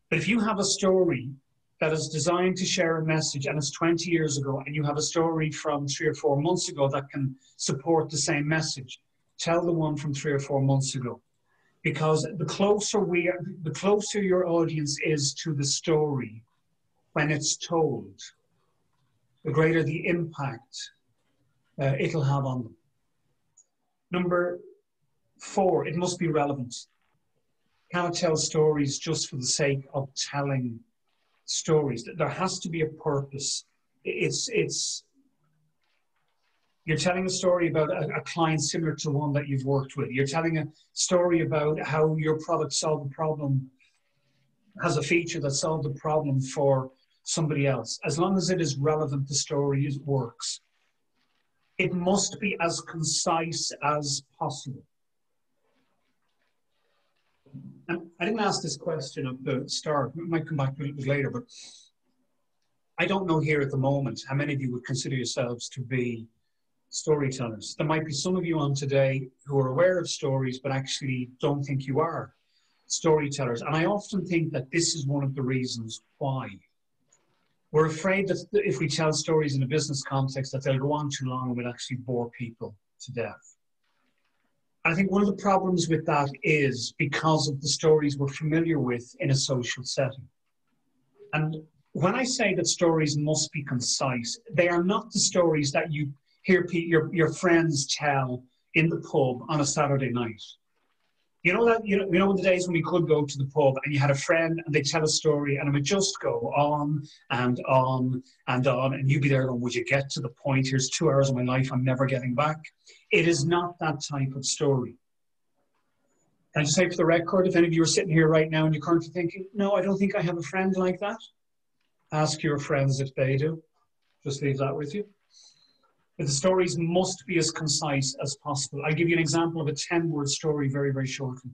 But if you have a story that is designed to share a message and it's 20 years ago, and you have a story from 3 or 4 months ago that can support the same message, tell the one from 3 or 4 months ago. Because the closer your audience is to the story when it's told, the greater the impact it'll have on them. Number four, it must be relevant. You cannot tell stories just for the sake of telling stories. There has to be a purpose. You're telling a story about a client similar to one that you've worked with. You're telling a story about how your product solved a problem, has a feature that solved a problem for somebody else. As long as it is relevant, the story works. It must be as concise as possible. And I didn't ask this question at the start. We might come back to it later, but I don't know here at the moment how many of you would consider yourselves to be storytellers. There might be some of you on today who are aware of stories, but actually don't think you are storytellers. And I often think that this is one of the reasons why. We're afraid that if we tell stories in a business context, that they'll go on too long and will actually bore people to death. I think one of the problems with that is because of the stories we're familiar with in a social setting. And when I say that stories must be concise, they are not the stories that you hear your friends tell in the pub on a Saturday night. You know in the days when we could go to the pub and you had a friend and they tell a story and it would just go on and on and on, and you'd be there going, would you get to the point? Here's 2 hours of my life I'm never getting back. It is not that type of story. Can I just say for the record, if any of you are sitting here right now and you're currently thinking, no, I don't think I have a friend like that, ask your friends if they do. Just leave that with you. But the stories must be as concise as possible. I'll give you an example of a 10-word story very, very shortly.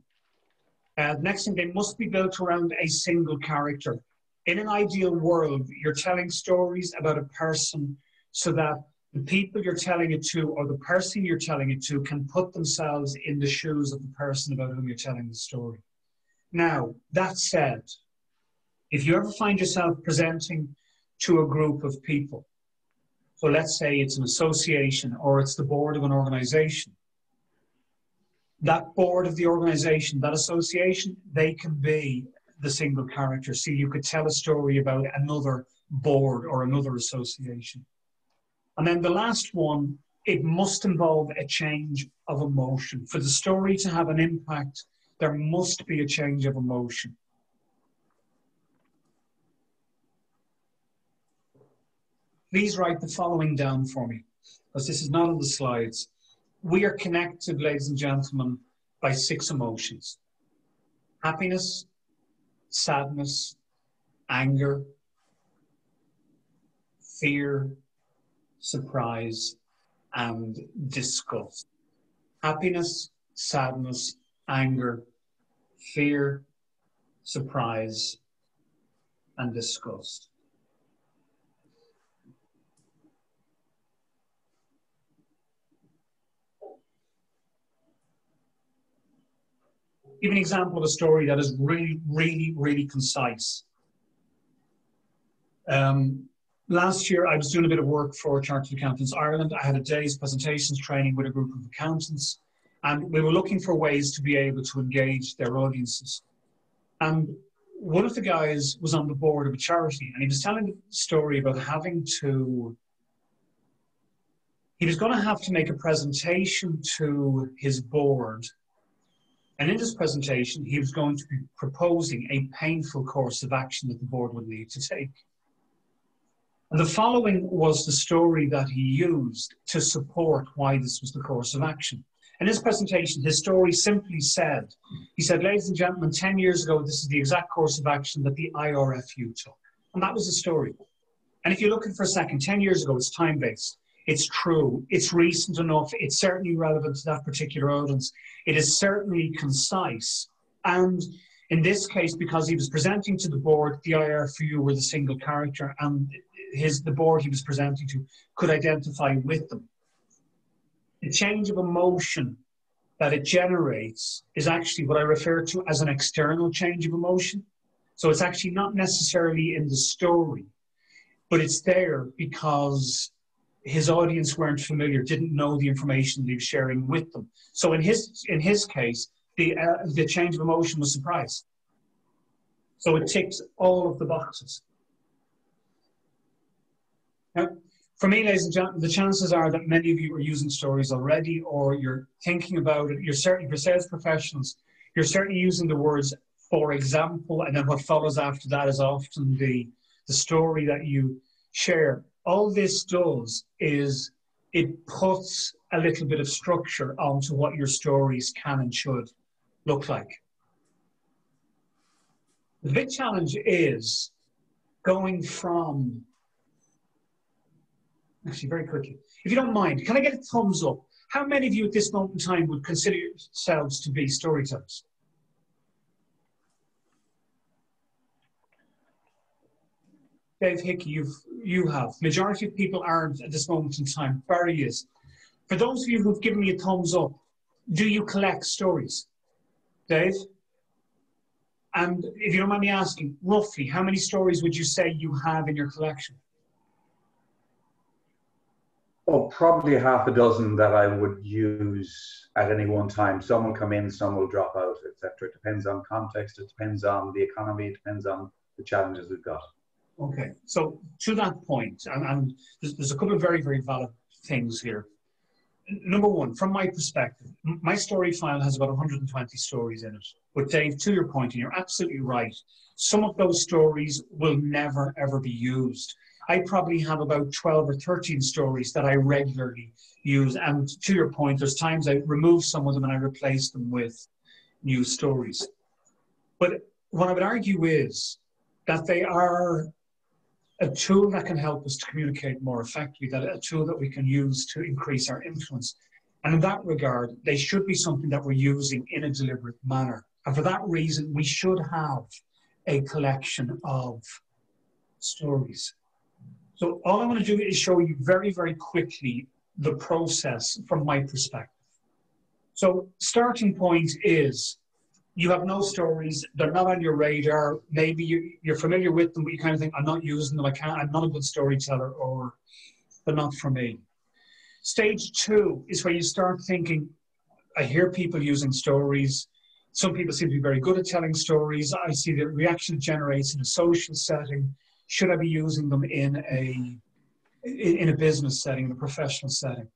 Next thing, they must be built around a single character. In an ideal world, you're telling stories about a person so that the people you're telling it to or the person you're telling it to can put themselves in the shoes of the person about whom you're telling the story. Now, that said, if you ever find yourself presenting to a group of people, so let's say it's an association or it's the board of an organization, that board of the organization, that association, they can be the single character. So you could tell a story about another board or another association. And then the last one, it must involve a change of emotion. For the story to have an impact, there must be a change of emotion. Please write the following down for me, because this is not on the slides. We are connected, ladies and gentlemen, by 6 emotions: happiness, sadness, anger, fear, surprise, and disgust. Happiness, sadness, anger, fear, surprise, and disgust. Give an example of a story that is really, really, really concise. Last year, I was doing a bit of work for Chartered Accountants Ireland. I had a day's presentations training with a group of accountants, and we were looking for ways to be able to engage their audiences. And one of the guys was on the board of a charity, and he was telling a story about he was going to have to make a presentation to his board. And in this presentation, he was going to be proposing a painful course of action that the board would need to take. And the following was the story that he used to support why this was the course of action. In his presentation, his story simply said, he said, ladies and gentlemen, 10 years ago, this is the exact course of action that the IRFU took. And that was the story. And if you look at it for a second, 10 years ago, it's time-based. It's true. It's recent enough. It's certainly relevant to that particular audience. It is certainly concise. And in this case, because he was presenting to the board, the IRFU were the single character, and the board he was presenting to could identify with them. The change of emotion that it generates is actually what I refer to as an external change of emotion. So it's actually not necessarily in the story, but it's there because his audience weren't familiar, didn't know the information he was sharing with them. So in his case, the change of emotion was surprise. So it ticks all of the boxes. Now, for me, ladies and gentlemen, the chances are that many of you are using stories already, or you're thinking about it. You're certainly, for sales professionals, you're certainly using the words, for example, and then what follows after that is often the story that you share. All this does is it puts a little bit of structure onto what your stories can and should look like. The big challenge is going from, actually very quickly, if you don't mind, can I get a thumbs up? How many of you at this moment in time would consider yourselves to be storytellers? Dave Hickey, you have. Majority of people aren't at this moment in time. Barry is. For those of you who've given me a thumbs up, do you collect stories? Dave? And if you don't mind me asking, roughly, how many stories would you say you have in your collection? Oh, probably half a dozen that I would use at any one time. Some will come in, some will drop out, etc. It depends on context, it depends on the economy, it depends on the challenges we've got. Okay, so to that point, and there's a couple of very, very valid things here. Number one, from my perspective, my story file has about 120 stories in it. But Dave, to your point, and you're absolutely right, some of those stories will never, ever be used. I probably have about 12 or 13 stories that I regularly use. And to your point, there's times I remove some of them and I replace them with news stories. But what I would argue is that they are a tool that can help us to communicate more effectively, that a tool that we can use to increase our influence. And in that regard, they should be something that we're using in a deliberate manner. And for that reason, we should have a collection of stories. So all I want to do is show you very, very quickly the process from my perspective. So starting point is you have no stories, they're not on your radar, maybe you're familiar with them, but you kind of think, I'm not using them, I'm not a good storyteller, or they're not for me. Stage two is where you start thinking, I hear people using stories. Some people seem to be very good at telling stories. I see the reaction it generates in a social setting. Should I be using them in a business setting, in a professional setting?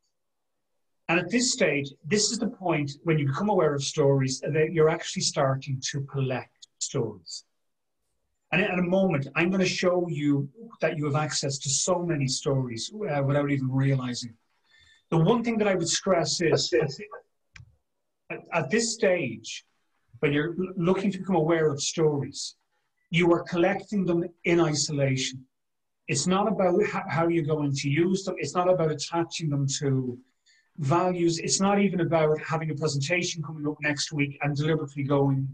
And at this stage, this is the point when you become aware of stories that you're actually starting to collect stories. And in a moment, I'm going to show you that you have access to so many stories without even realizing. The one thing that I would stress is, at this stage, when you're looking to become aware of stories, you are collecting them in isolation. It's not about how you're going to use them. It's not about attaching them to values. It's not even about having a presentation coming up next week and deliberately going,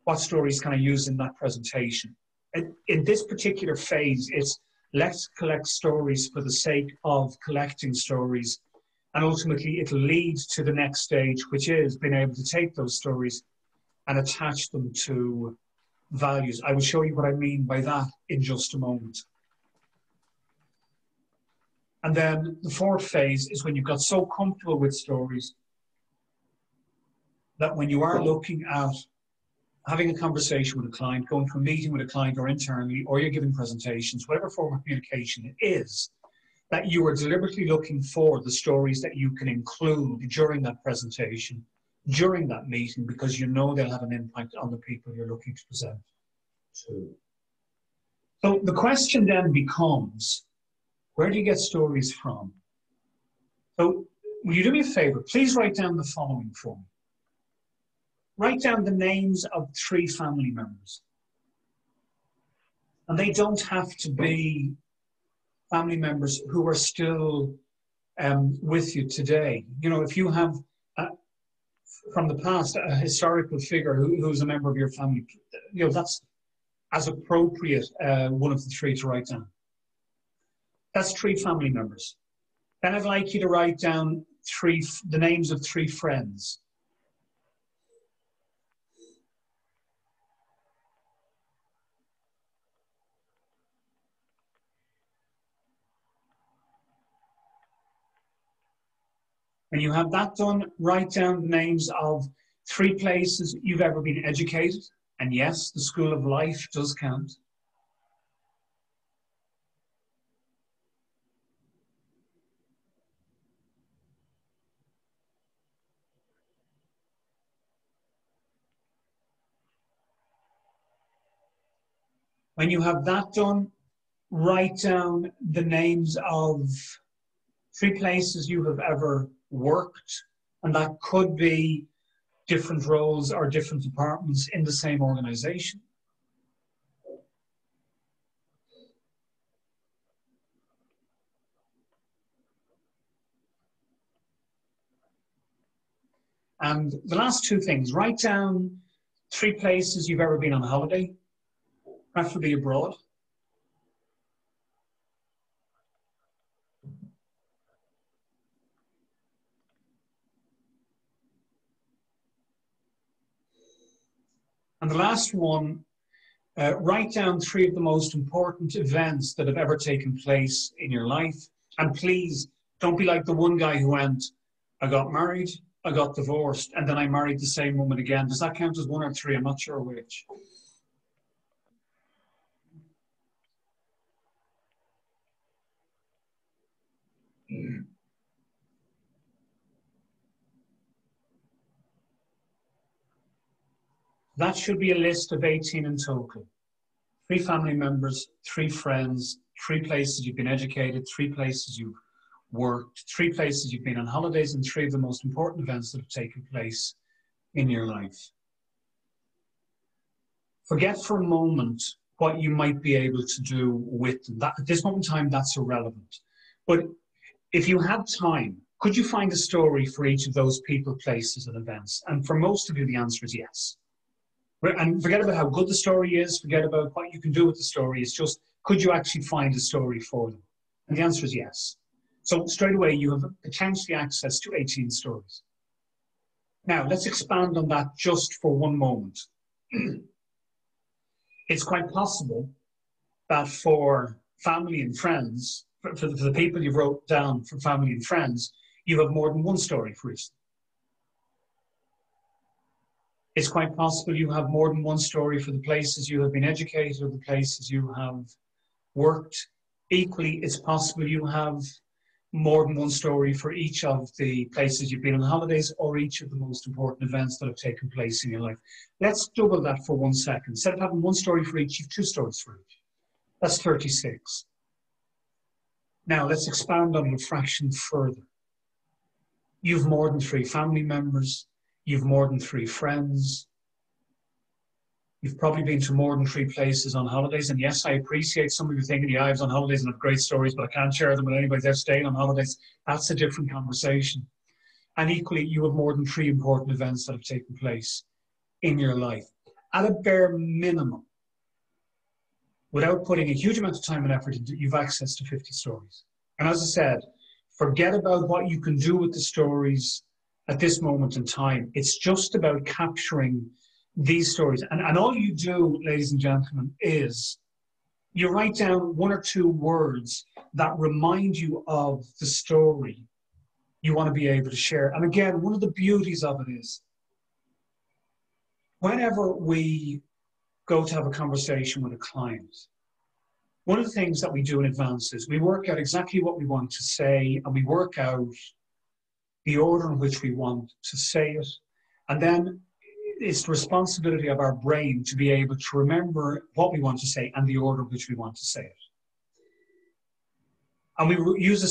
what stories can I use in that presentation? And in this particular phase, it's let's collect stories for the sake of collecting stories. And ultimately, it'll lead to the next stage, which is being able to take those stories and attach them to values. I will show you what I mean by that in just a moment. And then the fourth phase is when you've got so comfortable with stories that when you are looking at having a conversation with a client, going to a meeting with a client or internally, or you're giving presentations, whatever form of communication it is, that you are deliberately looking for the stories that you can include during that presentation, during that meeting, because you know they'll have an impact on the people you're looking to present to. So the question then becomes, where do you get stories from? So will you do me a favor? Please write down the following for me. Write down the names of 3 family members. And they don't have to be family members who are still with you today. You know, if you have, from the past, a historical figure who's a member of your family, you know, that's as appropriate one of the 3 to write down. That's 3 family members. Then I'd like you to write down the names of 3 friends. When you have that done, write down the names of 3 places you've ever been educated. And yes, the school of life does count. When you have that done, write down the names of 3 places you have ever worked, and that could be different roles or different departments in the same organization. And the last 2 things, write down 3 places you've ever been on holiday, preferably abroad. And the last one, write down 3 of the most important events that have ever taken place in your life. And please, don't be like the one guy who went, I got married, I got divorced, and then I married the same woman again. Does that count as 1 or 3? I'm not sure which. That should be a list of 18 in total. 3 family members, 3 friends, 3 places you've been educated, 3 places you've worked, 3 places you've been on holidays, and 3 of the most important events that have taken place in your life. Forget for a moment what you might be able to do with them. That, at this moment in time, that's irrelevant. But if you had time, could you find a story for each of those people, places, and events? And for most of you, the answer is yes. And forget about how good the story is, forget about what you can do with the story. It's just, could you actually find a story for them? And the answer is yes. So straight away, you have potentially access to 18 stories. Now, let's expand on that just for one moment. It's quite possible that for family and friends, for the people you wrote down for family and friends, you have more than one story for each. It's quite possible you have more than one story for the places you have been educated or the places you have worked. Equally, it's possible you have more than one story for each of the places you've been on holidays or each of the most important events that have taken place in your life. Let's double that for 1 second. Instead of having one story for each, you've 2 stories for each. That's 36. Now, let's expand on it a fraction further. You've more than 3 family members. You've more than 3 friends. You've probably been to more than 3 places on holidays. And yes, I appreciate some of you thinking, yeah, I was on holidays and have great stories, but I can't share them with anybody. They're staying on holidays. That's a different conversation. And equally, you have more than 3 important events that have taken place in your life. At a bare minimum, without putting a huge amount of time and effort into it, you've access to 50 stories. And as I said, forget about what you can do with the stories at this moment in time. It's just about capturing these stories. And all you do, ladies and gentlemen, is you write down 1 or 2 words that remind you of the story you want to be able to share. And again, one of the beauties of it is whenever we go to have a conversation with a client, one of the things that we do in advance is we work out exactly what we want to say, and we work out the order in which we want to say it. And then it's the responsibility of our brain to be able to remember what we want to say and the order in which we want to say it. And we use a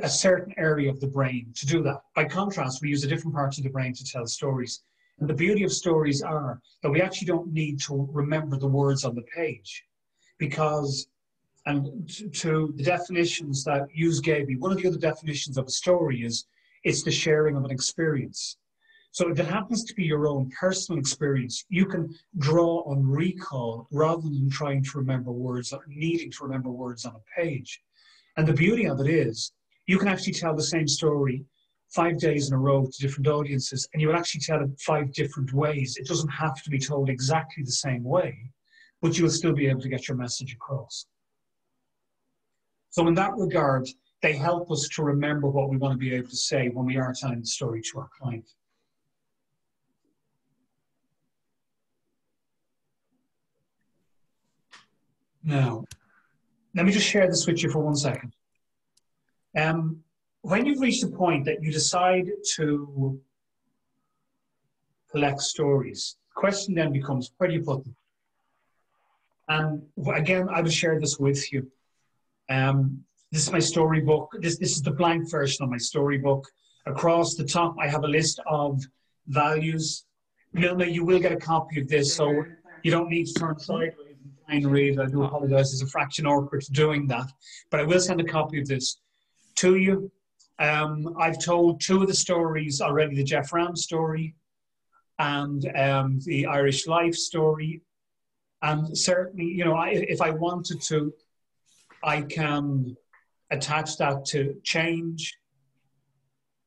certain area of the brain to do that. By contrast, we use a different parts of the brain to tell stories. And the beauty of stories are that we actually don't need to remember the words on the page, because, and to the definitions that Hughes gave me, one of the other definitions of a story is it's the sharing of an experience. So if it happens to be your own personal experience, you can draw on recall rather than trying to remember words or needing to remember words on a page. And the beauty of it is you can actually tell the same story 5 days in a row to different audiences, and you will actually tell it 5 different ways. It doesn't have to be told exactly the same way, but you'll still be able to get your message across. So in that regard, they help us to remember what we want to be able to say when we are telling the story to our client. Now, let me just share this with you for 1 second. When you've reached a point that you decide to collect stories, the question then becomes, where do you put them? And again, I will share this with you. This is my storybook. This is the blank version of my storybook. Across the top, I have a list of values. Milna, you will get a copy of this, so you don't need to turn sideways and try and read. I do apologize. There's a fraction awkward doing that. But I will send a copy of this to you. I've told 2 of the stories already, the Jeff Ram story and the Irish Life story. And certainly, you know, if I wanted to, I can attach that to change.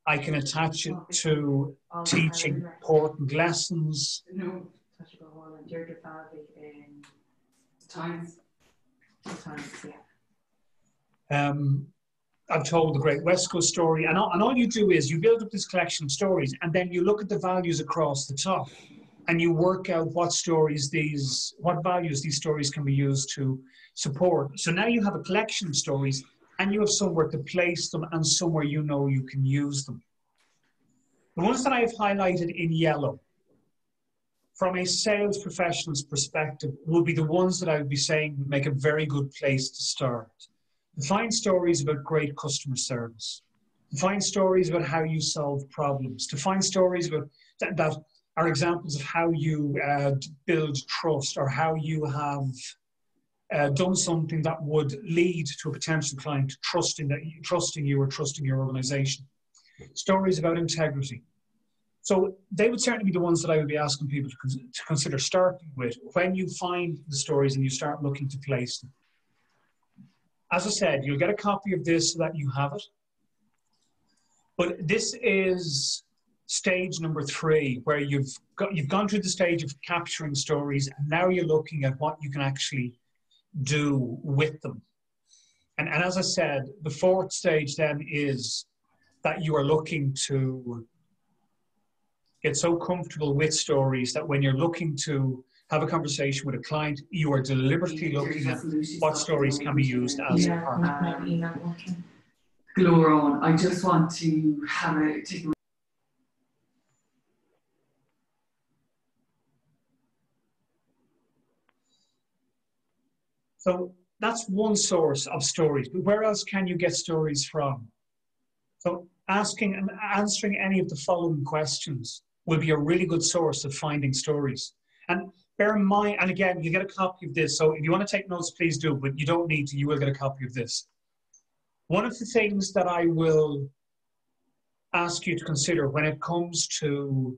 I can attach it to teaching important lessons. I've told the Great West Coast story, and all you do is you build up this collection of stories, and then you look at the values across the top, and you work out what values these stories can be used to support. So now you have a collection of stories, and you have somewhere to place them and somewhere you know you can use them. The ones that I have highlighted in yellow, from a sales professional's perspective, would be the ones that I would be saying would make a very good place to start. To find stories about great customer service, to find stories about how you solve problems, to find stories about that are examples of how you build trust, or how you have done something that would lead to a potential client trusting you or trusting your organization. Stories about integrity. So they would certainly be the ones that I would be asking people to consider starting with when you find the stories and you start looking to place them. As I said, you'll get a copy of this so that you have it. But this is stage number 3, where you've gone through the stage of capturing stories, and now you're looking at what you can actually do with them. And as I said, the 4th stage then is that you are looking to get so comfortable with stories that when you're looking to have a conversation with a client, you are deliberately looking at what stories can be used as part. Gloron, I just want to take a So that's one source of stories, but where else can you get stories from? So asking and answering any of the following questions will be a really good source of finding stories. And bear in mind, and again, you get a copy of this, so if you want to take notes, please do, but you don't need to, you will get a copy of this. One of the things that I will ask you to consider when it comes to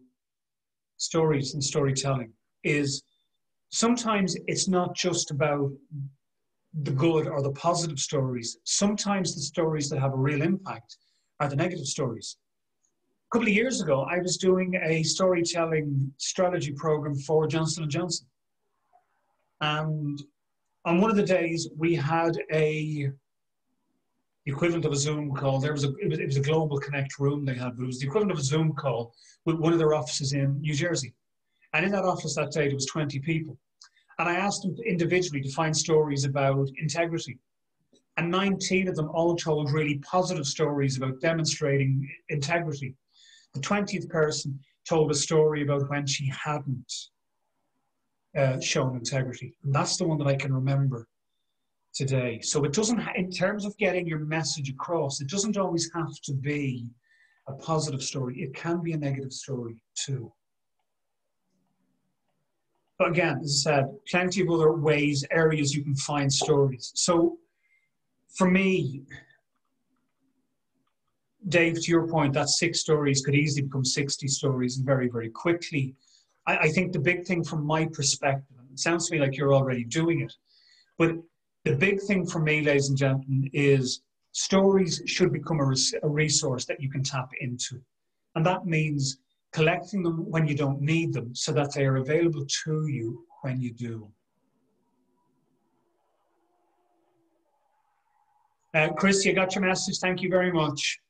stories and storytelling is sometimes it's not just about the good or the positive stories. Sometimes the stories that have a real impact are the negative stories. A couple of years ago, I was doing a storytelling strategy program for Johnson & Johnson. And on one of the days, we had the equivalent of a Zoom call. It was a global connect room they had, but it was the equivalent of a Zoom call with one of their offices in New Jersey. And in that office that day, there was 20 people. And I asked them individually to find stories about integrity. And 19 of them all told really positive stories about demonstrating integrity. The 20th person told a story about when she hadn't shown integrity. And that's the one that I can remember today. So it doesn't, in terms of getting your message across, it doesn't always have to be a positive story. It can be a negative story too. But again, as I said, plenty of other ways, areas you can find stories. So for me, Dave, to your point, that 6 stories could easily become 60 stories very, very quickly. I think the big thing from my perspective, and it sounds to me like you're already doing it, but the big thing for me, ladies and gentlemen, is stories should become a resource that you can tap into. And that means collecting them when you don't need them so that they are available to you when you do. Chris, you got your message. Thank you very much.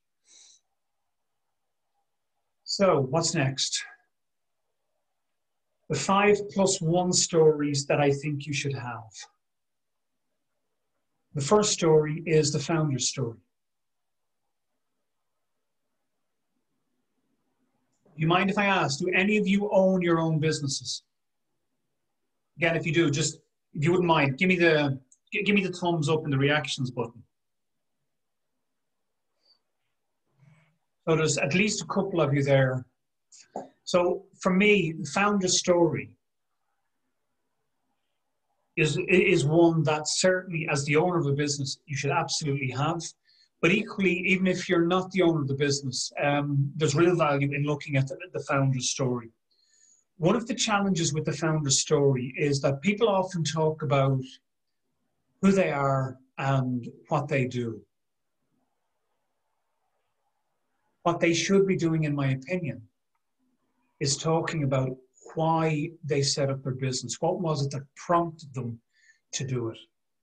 So what's next? The 5+1 stories that I think you should have. The first story is the founder's story. Do you mind if I ask, do any of you own your own businesses? Again, if you do, just, if you wouldn't mind, give me the thumbs up and the reactions button. So there's at least a couple of you there. So for me, the founder's story is one that certainly, as the owner of a business, you should absolutely have. But equally, even if you're not the owner of the business, there's real value in looking at the founder's story. One of the challenges with the founder's story is that people often talk about who they are and what they do. What they should be doing, in my opinion, is talking about why they set up their business. What was it that prompted them to do it?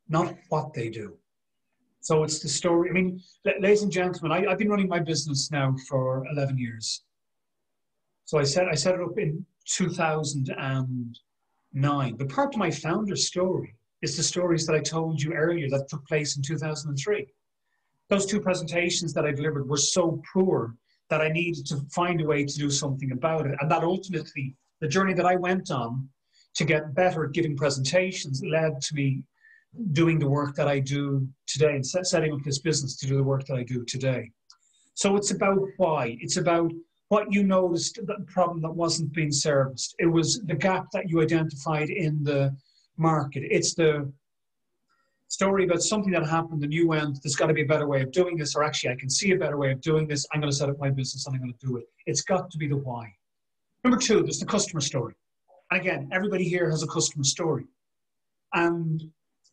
Not what they do. So it's the story. I mean, ladies and gentlemen, I've been running my business now for 11 years. So I set it up in 2009. But part of my founder's story is the stories that I told you earlier that took place in 2003. Those 2 presentations that I delivered were so poor that I needed to find a way to do something about it. And that ultimately, the journey that I went on to get better at giving presentations led to me doing the work that I do today and setting up this business to do the work that I do today. So it's about why. It's about what you noticed, the problem that wasn't being serviced. It was the gap that you identified in the market. It's the story about something that happened and you went, there's got to be a better way of doing this, or actually I can see a better way of doing this. I'm going to set up my business and I'm going to do it. It's got to be the why. Number two, there's the customer story. And again, everybody here has a customer story. And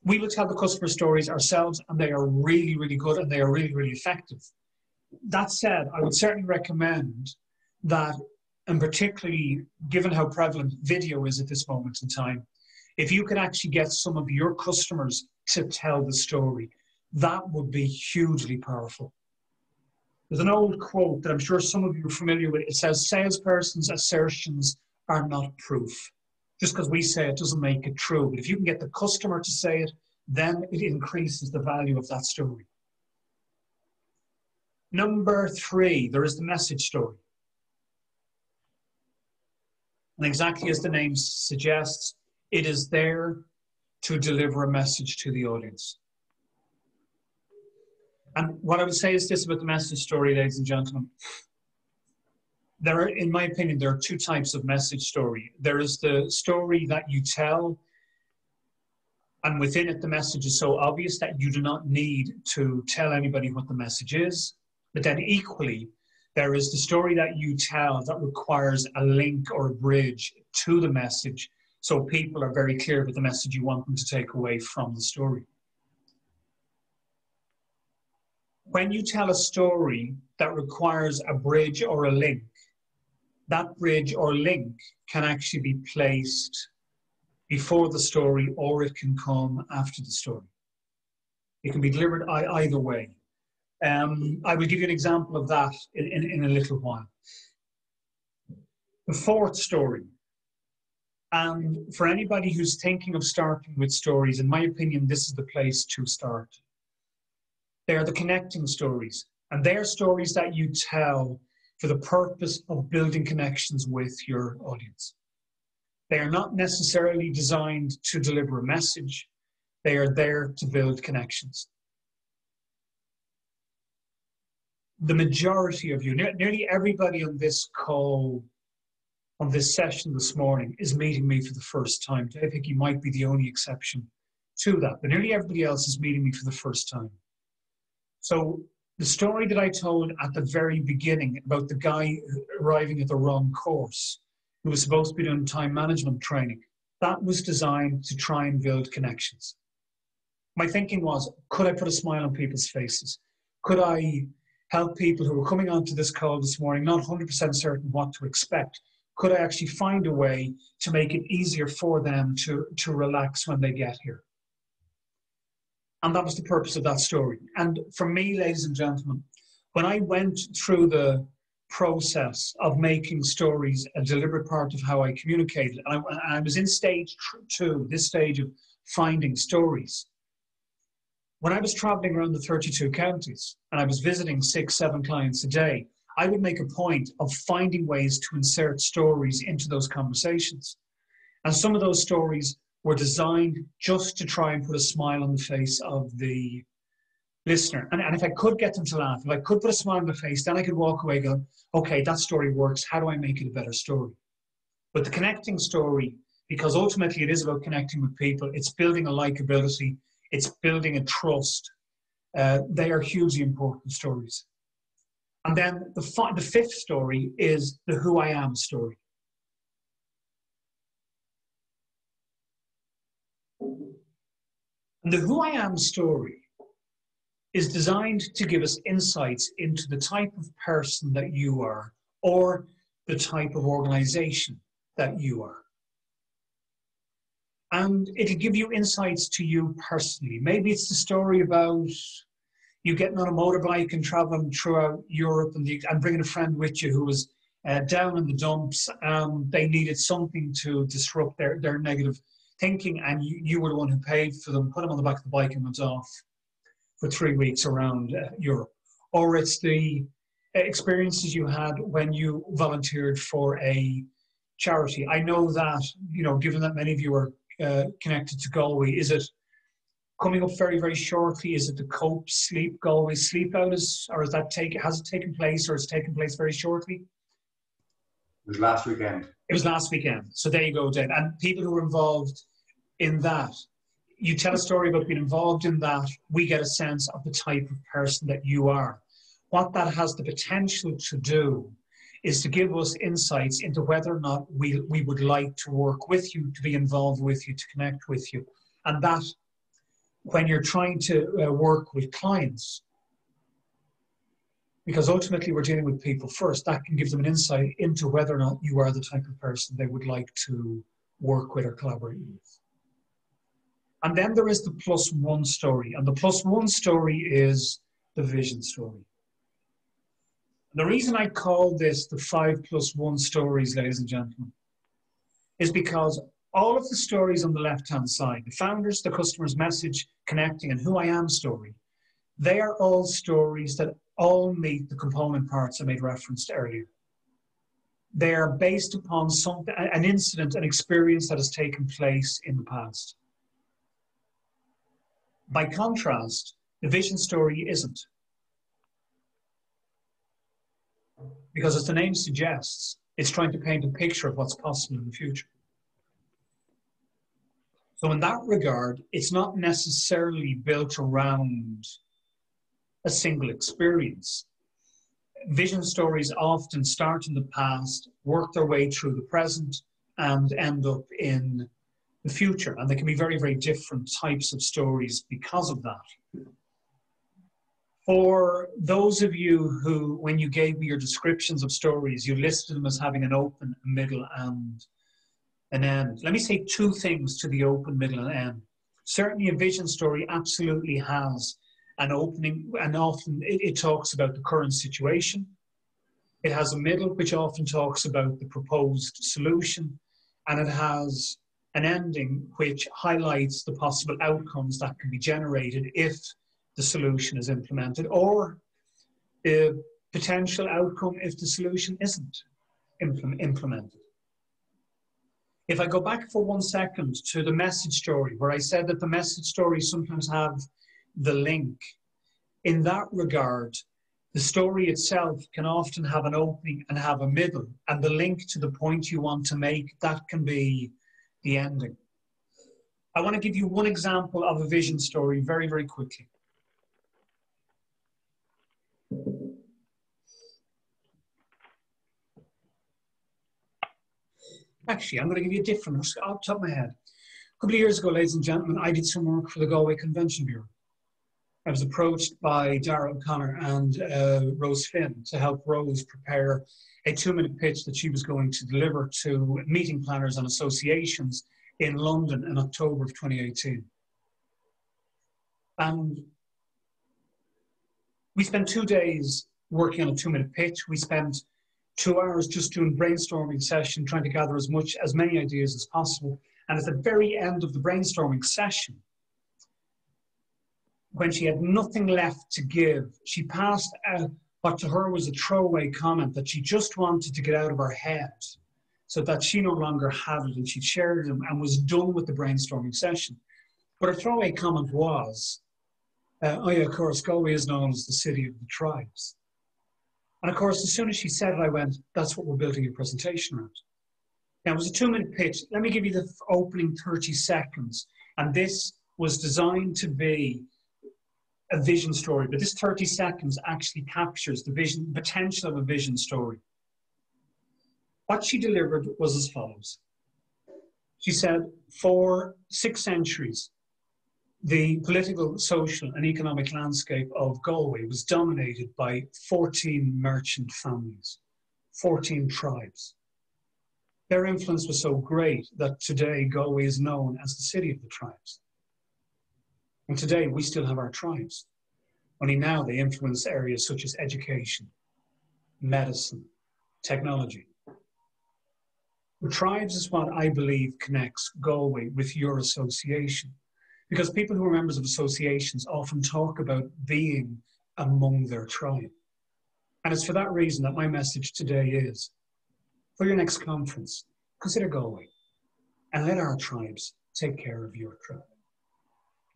we will tell the customer stories ourselves, and they are really, really good, and they are really, really effective. That said, I would certainly recommend that, and particularly given how prevalent video is at this moment in time, if you could actually get some of your customers to tell the story, that would be hugely powerful. There's an old quote that I'm sure some of you are familiar with. It says, salesperson's assertions are not proof. Just because we say it doesn't make it true. But if you can get the customer to say it, then it increases the value of that story. Number three, there is the message story. And exactly as the name suggests, it is there to deliver a message to the audience. And what I would say is this about the message story, ladies and gentlemen. There are, in my opinion, there are two types of message story. There is the story that you tell, and within it, the message is so obvious that you do not need to tell anybody what the message is. But then equally, there is the story that you tell that requires a link or a bridge to the message, so people are very clear about the message you want them to take away from the story. When you tell a story that requires a bridge or a link, that bridge or link can actually be placed before the story, or it can come after the story. It can be delivered either way. I will give you an example of that in a little while. The fourth story, and for anybody who's thinking of starting with stories, in my opinion, this is the place to start. They are the connecting stories, and they are stories that you tell for the purpose of building connections with your audience. They are not necessarily designed to deliver a message. They are there to build connections. The majority of you, nearly everybody on this call, on this session this morning, is meeting me for the first time. I think you might be the only exception to that, but nearly everybody else is meeting me for the first time. So the story that I told at the very beginning about the guy arriving at the wrong course, who was supposed to be doing time management training, that was designed to try and build connections. My thinking was, could I put a smile on people's faces? Could I help people who were coming onto this call this morning, not 100% certain what to expect? Could I actually find a way to make it easier for them to relax when they get here? And that was the purpose of that story. And for me, ladies and gentlemen, when I went through the process of making stories a deliberate part of how I communicated, and I was in stage 2, this stage of finding stories. When I was traveling around the 32 counties and I was visiting 6-7 clients a day, I would make a point of finding ways to insert stories into those conversations. And some of those stories were designed just to try and put a smile on the face of the listener. And if I could get them to laugh, if I could put a smile on the face, then I could walk away going, okay, that story works. How do I make it a better story? But the connecting story, because ultimately it is about connecting with people, it's building a likability, it's building a trust. They are hugely important stories. And then the fifth story is the who I am story. And the who I am story is designed to give us insights into the type of person that you are, or the type of organization that you are. And it'll give you insights to you personally. Maybe it's the story about you getting on a motorbike and traveling throughout Europe and bringing a friend with you who was down in the dumps. They needed something to disrupt their negative thinking, and you were the one who paid for them, put them on the back of the bike and went off for 3 weeks around Europe. Or it's the experiences you had when you volunteered for a charity. I know that, given that many of you are connected to Galway, is it coming up very, very shortly? Is it the Cope Sleep Galway Sleep Out, or has it taken place, or it's taken place very shortly? It was last weekend. It was last weekend. So there you go, Dave. And people who were involved in that, you tell a story about being involved in that, we get a sense of the type of person that you are. What that has the potential to do is to give us insights into whether or not we would like to work with you, to be involved with you, to connect with you. And that, when you're trying to work with clients, because ultimately we're dealing with people first, that can give them an insight into whether or not you are the type of person they would like to work with or collaborate with. And then there is the +1 story. And the +1 story is the vision story. The reason I call this the 5+1 stories, ladies and gentlemen, is because all of the stories on the left-hand side, the founders, the customer's message, connecting, and who I am story, they are all stories that all meet the component parts I made reference to earlier. They are based upon an incident, an experience that has taken place in the past. By contrast, the vision story isn't. Because as the name suggests, it's trying to paint a picture of what's possible in the future. So in that regard, it's not necessarily built around a single experience. Vision stories often start in the past, work their way through the present, and end up in the future. And they can be very, very different types of stories because of that. For those of you who, when you gave me your descriptions of stories, you listed them as having an open, a middle, and an end. Let me say two things to the open, middle, and end. Certainly a vision story absolutely has an opening, and often it talks about the current situation. It has a middle, which often talks about the proposed solution, and it has an ending, which highlights the possible outcomes that can be generated if the solution is implemented, or the potential outcome if the solution isn't implemented. If I go back for 1 second to the message story, where I said that the message stories sometimes have the link, in that regard, the story itself can often have an opening and have a middle, and the link to the point you want to make, that can be the ending. I want to give you one example of a vision story very, very quickly. Actually, I'm going to give you a different, off the top of my head. A couple of years ago, ladies and gentlemen, I did some work for the Galway Convention Bureau. I was approached by Dara O'Connor and Rose Finn to help Rose prepare a 2-minute pitch that she was going to deliver to meeting planners and associations in London in October of 2018. And we spent 2 days working on a 2-minute pitch. We spent 2 hours just doing brainstorming session, trying to gather as many ideas as possible. And at the very end of the brainstorming session, when she had nothing left to give, she passed what to her was a throwaway comment that she just wanted to get out of her head so that she no longer had it, and she shared it and was done with the brainstorming session. But her throwaway comment was, oh yeah, of course, Galway is known as the city of the tribes. And of course, as soon as she said it, I went, that's what we're building your presentation around. Now, it was a 2-minute pitch. Let me give you the opening 30 seconds. And this was designed to be a vision story, but this 30 seconds actually captures the vision, the potential of a vision story. What she delivered was as follows. She said, for 6 centuries, the political, social, and economic landscape of Galway was dominated by 14 merchant families, 14 tribes. Their influence was so great that today Galway is known as the city of the tribes. And today we still have our tribes. Only now they influence areas such as education, medicine, technology. The tribes is what I believe connects Galway with your association. Because people who are members of associations often talk about being among their tribe. And it's for that reason that my message today is, for your next conference, consider Galway and let our tribes take care of your tribe.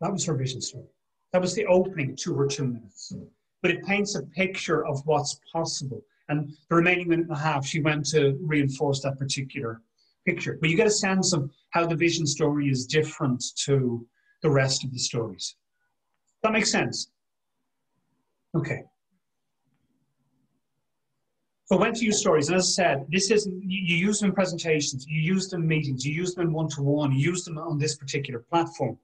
That was her vision story. That was the opening to her 2 minutes. But it paints a picture of what's possible And the remaining minute and a half, she went to reinforce that particular picture. But you get a sense of how the vision story is different to the rest of the stories. That makes sense? Okay. So when to use stories, and as I said, this isn't, you use them in presentations, you use them in meetings, you use them in one-to-one, you use them on this particular platform.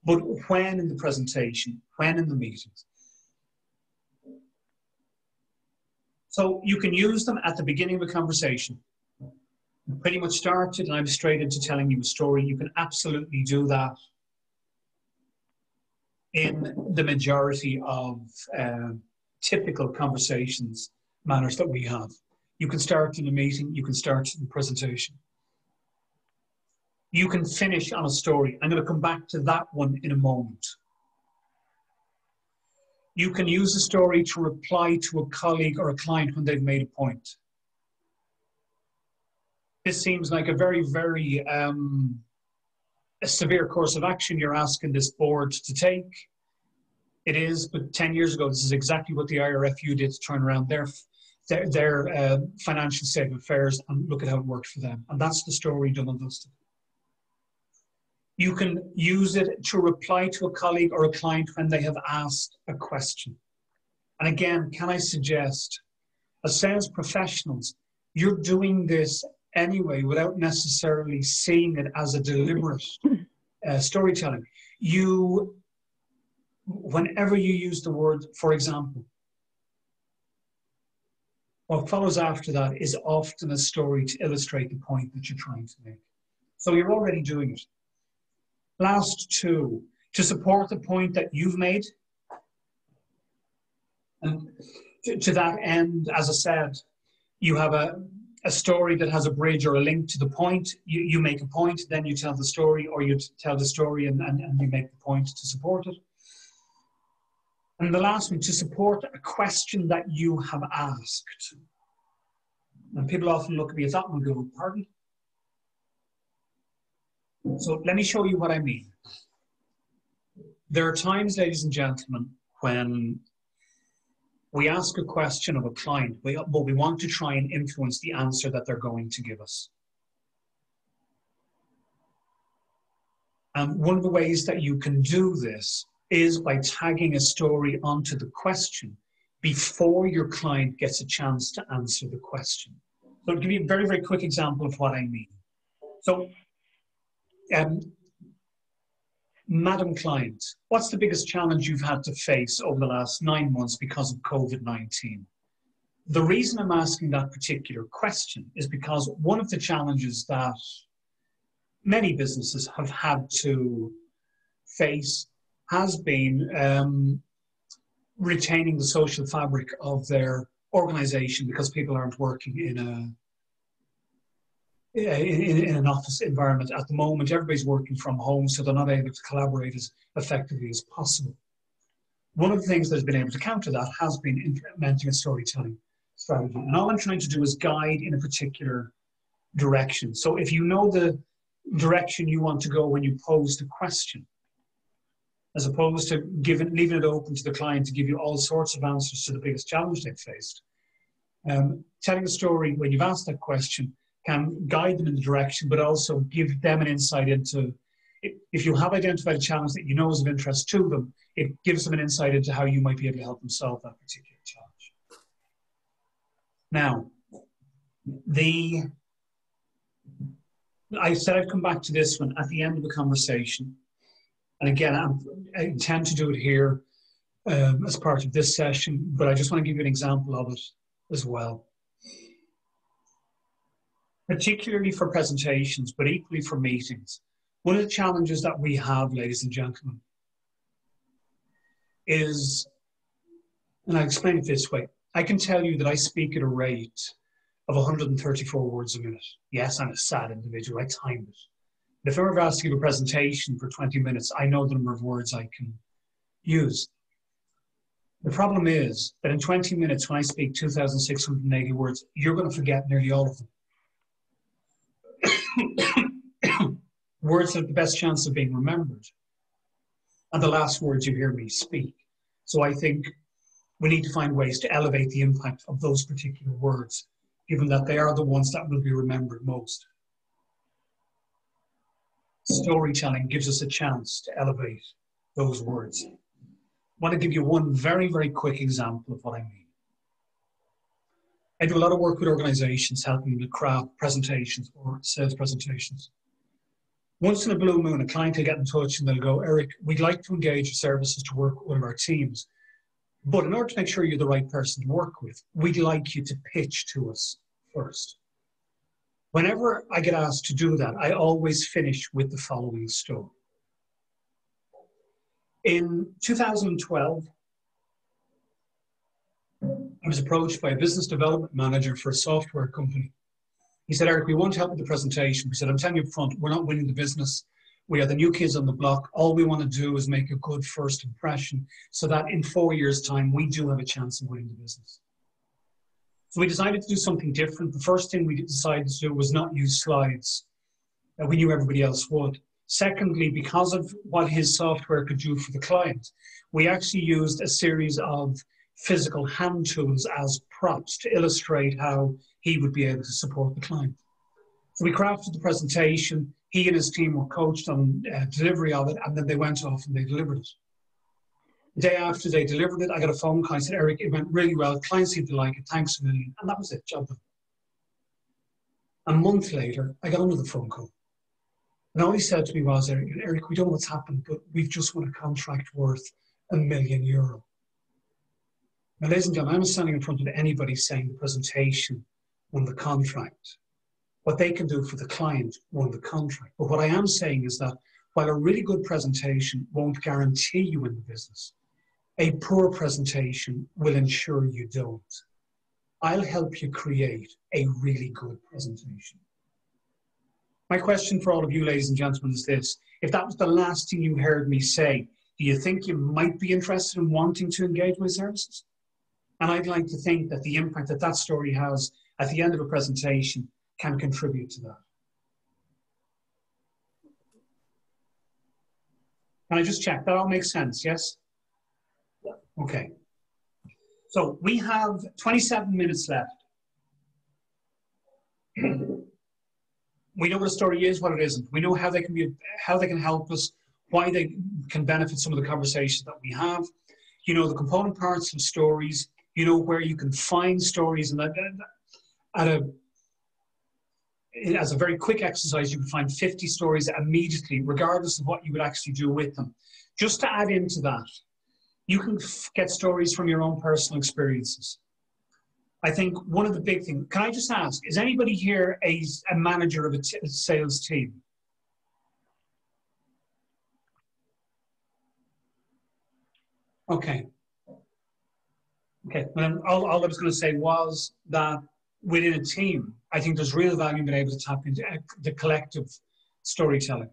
But when in the presentation, when in the meetings? So you can use them at the beginning of a conversation. You pretty much started and I'm straight into telling you a story. You can absolutely do that in the majority of typical conversations, manners that we have. You can start in a meeting, you can start in a presentation. You can finish on a story. I'm going to come back to that one in a moment. You can use a story to reply to a colleague or a client when they've made a point. This seems like a very, very a severe course of action you're asking this board to take. It is, but 10 years ago, this is exactly what the IRFU did to turn around their financial state of affairs, and look at how it worked for them. And that's the story done and dusted. You can use it to reply to a colleague or a client when they have asked a question. And again, can I suggest, as sales professionals, you're doing this anyway without necessarily seeing it as a deliberate storytelling. Whenever you use the word, for example, what follows after that is often a story to illustrate the point that you're trying to make. So you're already doing it. Last two, to support the point that you've made. And to that end, as I said, you have a story that has a bridge or a link to the point. You make a point, then you tell the story, or you tell the story and you make the point to support it. And the last one, to support a question that you have asked. And people often look at me at that one and go, pardon? So let me show you what I mean. There are times, ladies and gentlemen, when we ask a question of a client, but we want to try and influence the answer that they're going to give us. And one of the ways that you can do this is by tagging a story onto the question before your client gets a chance to answer the question. So I'll give you a very, very quick example of what I mean. So, Madam Client, what's the biggest challenge you've had to face over the last 9 months because of COVID-19? The reason I'm asking that particular question is because one of the challenges that many businesses have had to face has been retaining the social fabric of their organization because people aren't working in an office environment at the moment. Everybody's working from home, so they're not able to collaborate as effectively as possible. One of the things that's been able to counter that has been implementing a storytelling strategy. And all I'm trying to do is guide in a particular direction. So if you know the direction you want to go when you pose the question, as opposed to leaving it open to the client to give you all sorts of answers to the biggest challenge they've faced. Telling a story when you've asked that question can guide them in the direction, but also give them an insight into, if you have identified a challenge that you know is of interest to them, it gives them an insight into how you might be able to help them solve that particular challenge. Now, I said I'd come back to this one at the end of the conversation. And again, I intend to do it here as part of this session, but I just want to give you an example of it as well. Particularly for presentations, but equally for meetings. One of the challenges that we have, ladies and gentlemen, is, and I'll explain it this way. I can tell you that I speak at a rate of 134 words a minute. Yes, I'm a sad individual, I timed it. If I'm ever asked to give a presentation for 20 minutes, I know the number of words I can use. The problem is that in 20 minutes, when I speak 2,680 words, you're going to forget nearly all of them. Words have the best chance of being remembered. And the last words you hear me speak. So I think we need to find ways to elevate the impact of those particular words, given that they are the ones that will be remembered most. Storytelling gives us a chance to elevate those words. I want to give you one very, very quick example of what I mean. I do a lot of work with organizations helping them to craft presentations or sales presentations. Once in a blue moon, a client will get in touch and they'll go, Eric, we'd like to engage your services to work with one of our teams. But in order to make sure you're the right person to work with, we'd like you to pitch to us first. Whenever I get asked to do that, I always finish with the following story. In 2012, I was approached by a business development manager for a software company. He said, Eric, we want to help with the presentation. We said, I'm telling you up front, we're not winning the business. We are the new kids on the block. All we want to do is make a good first impression so that in 4 years' time, we do have a chance of winning the business. So we decided to do something different. The first thing we decided to do was not use slides. We knew everybody else would. Secondly, because of what his software could do for the client, we actually used a series of physical hand tools as props to illustrate how he would be able to support the client. So we crafted the presentation. He and his team were coached on delivery of it, and then they went off and they delivered it. The day after they delivered it, I got a phone call. I said, Eric, it went really well. Clients seemed to like it. Thanks a million. And that was it. Job done. A month later, I got another phone call. And all he said to me was, Eric, we don't know what's happened, but we've just won a contract worth €1 million. Now, ladies and gentlemen, I'm not standing in front of anybody saying the presentation won the contract. What they can do for the client won the contract. But what I am saying is that while a really good presentation won't guarantee you win the business, a poor presentation will ensure you don't. I'll help you create a really good presentation. My question for all of you, ladies and gentlemen, is this. If that was the last thing you heard me say, do you think you might be interested in wanting to engage my services? And I'd like to think that the impact that that story has at the end of a presentation can contribute to that. Can I just check? That all makes sense, yes? Yeah. Okay. So we have 27 minutes left. We know what a story is, what it isn't. We know how they can help us, why they can benefit some of the conversations that we have. You know the component parts of stories. You know where you can find stories, and as a very quick exercise, you can find 50 stories immediately, regardless of what you would actually do with them. Just to add into that, you can get stories from your own personal experiences. I think one of the big things, can I just ask, is anybody here a manager of a sales team? Okay. Okay, well, all I was going to say was that within a team, I think there's real value in being able to tap into the collective storytelling,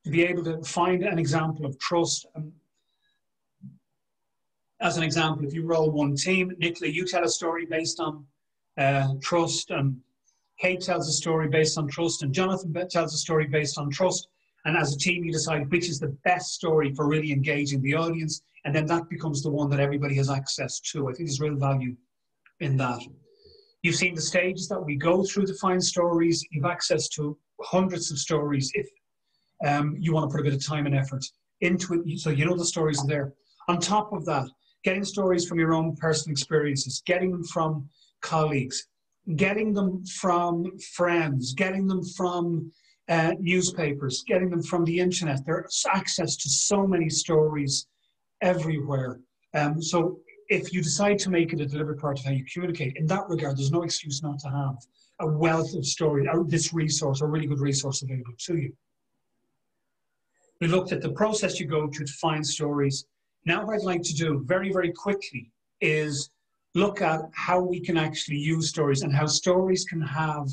to be able to find an example of trust. As an example, if you roll one team, Nicola, you tell a story based on trust, and Kate tells a story based on trust, and Jonathan tells a story based on trust. And as a team, you decide which is the best story for really engaging the audience, and then that becomes the one that everybody has access to. I think there's real value in that. You've seen the stages that we go through to find stories. You've access to hundreds of stories if you want to put a bit of time and effort into it, so you know the stories are there. On top of that, getting stories from your own personal experiences, getting them from colleagues, getting them from friends, getting them from newspapers, getting them from the internet. There's access to so many stories everywhere. So if you decide to make it a deliberate part of how you communicate, in that regard, there's no excuse not to have a wealth of story, or this resource, or a really good resource available to you. We looked at the process you go through to find stories. Now what I'd like to do very, very quickly is look at how we can actually use stories and how stories can have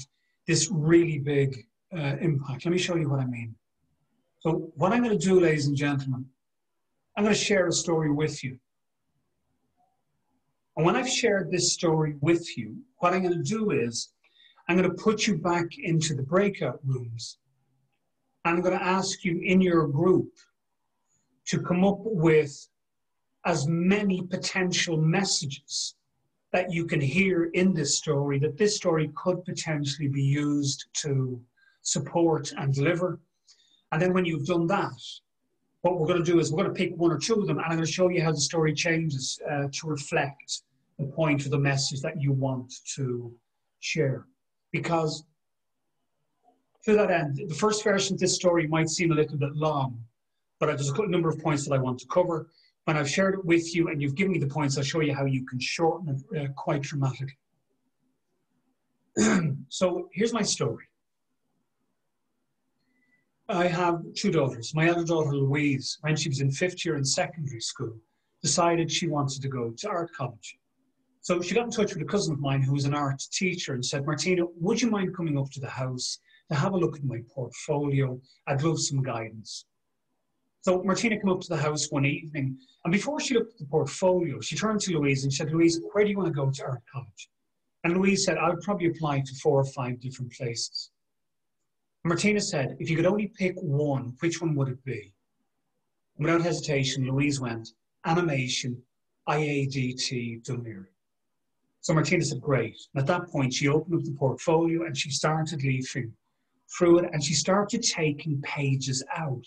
this really big impact. Let me show you what I mean. So what I'm going to do, ladies and gentlemen, I'm going to share a story with you. And when I've shared this story with you, what I'm going to do is I'm going to put you back into the breakout rooms. I'm going to ask you in your group to come up with as many potential messages that you can hear in this story, that this story could potentially be used to support and deliver. And then when you've done that, what we're going to do is we're going to pick one or two of them, and I'm going to show you how the story changes to reflect the point or the message that you want to share. Because to that end, the first version of this story might seem a little bit long, but there's a number of points that I want to cover. When I've shared it with you and you've given me the points, I'll show you how you can shorten it quite dramatically. So here's my story. I have two daughters. My elder daughter, Louise, when she was in 5th year in secondary school, decided she wanted to go to art college. So she got in touch with a cousin of mine who was an art teacher and said, Martina, would you mind coming up to the house to have a look at my portfolio? I'd love some guidance. So Martina came up to the house one evening, and before she looked at the portfolio, she turned to Louise and said, Louise, where do you want to go to art college? And Louise said, I would probably apply to 4 or 5 different places. Martina said, if you could only pick one, which one would it be? And without hesitation, Louise went, animation, IADT, Dunleary. So Martina said, great. And at that point, she opened up the portfolio and she started leafing through it and she started taking pages out.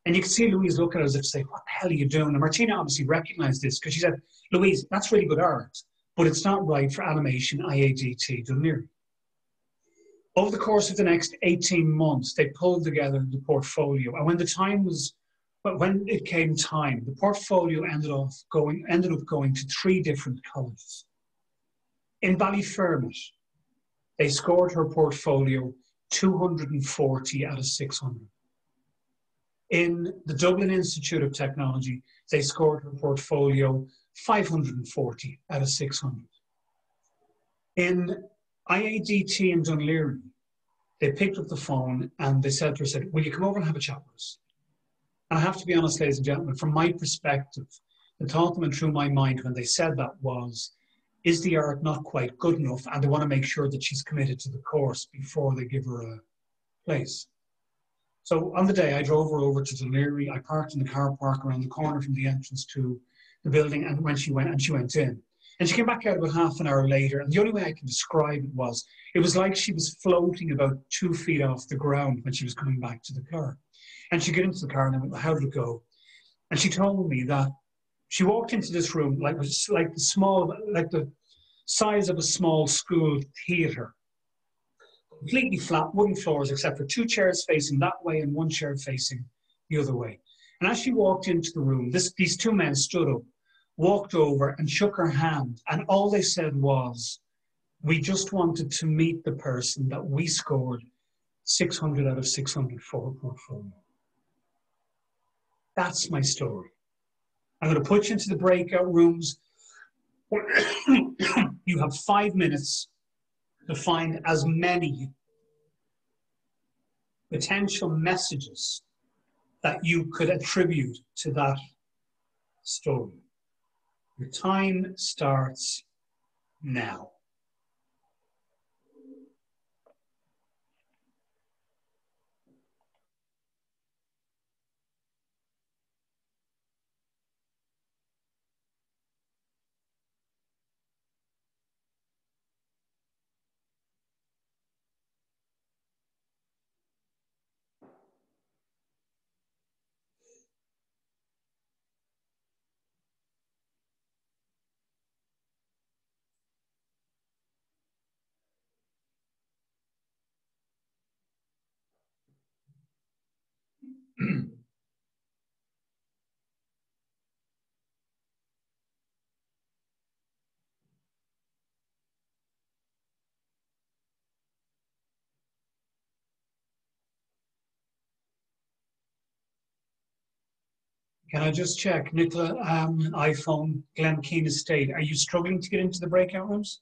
And you could see Louise look at her as if to say, what the hell are you doing? And Martina obviously recognized this because she said, Louise, that's really good art, but it's not right for animation, IADT, Dunleary. Over the course of the next 18 months, they pulled together the portfolio. And when it came time, the portfolio ended up going to 3 different colleges. In Ballyfermot, they scored her portfolio 240 out of 600. In the Dublin Institute of Technology, they scored her portfolio 540 out of 600. In IADT in Dunleary, they picked up the phone and they said to her, will you come over and have a chat with us? And I have to be honest, ladies and gentlemen, from my perspective, the thought that went through my mind when they said that was, is the art not quite good enough? And they want to make sure that she's committed to the course before they give her a place. So on the day, I drove her over to Dunleary. I parked in the car park around the corner from the entrance to the building, and when she went in. And she came back out about half an hour later, and the only way I can describe it was like she was floating about 2 feet off the ground when she was coming back to the car. And she got into the car, and I went, how did it go? And she told me that she walked into this room like the size of a small school theatre. Completely flat wooden floors except for 2 chairs facing that way and 1 chair facing the other way. And as she walked into the room, these 2 men stood up, walked over and shook her hand. And all they said was, we just wanted to meet the person that we scored 600 out of 600 for her portfolio. That's my story. I'm going to put you into the breakout rooms. You have 5 minutes to find as many potential messages that you could attribute to that story. Your time starts now. Can I just check, Nicola, iPhone, Glen Keane Estate, are you struggling to get into the breakout rooms?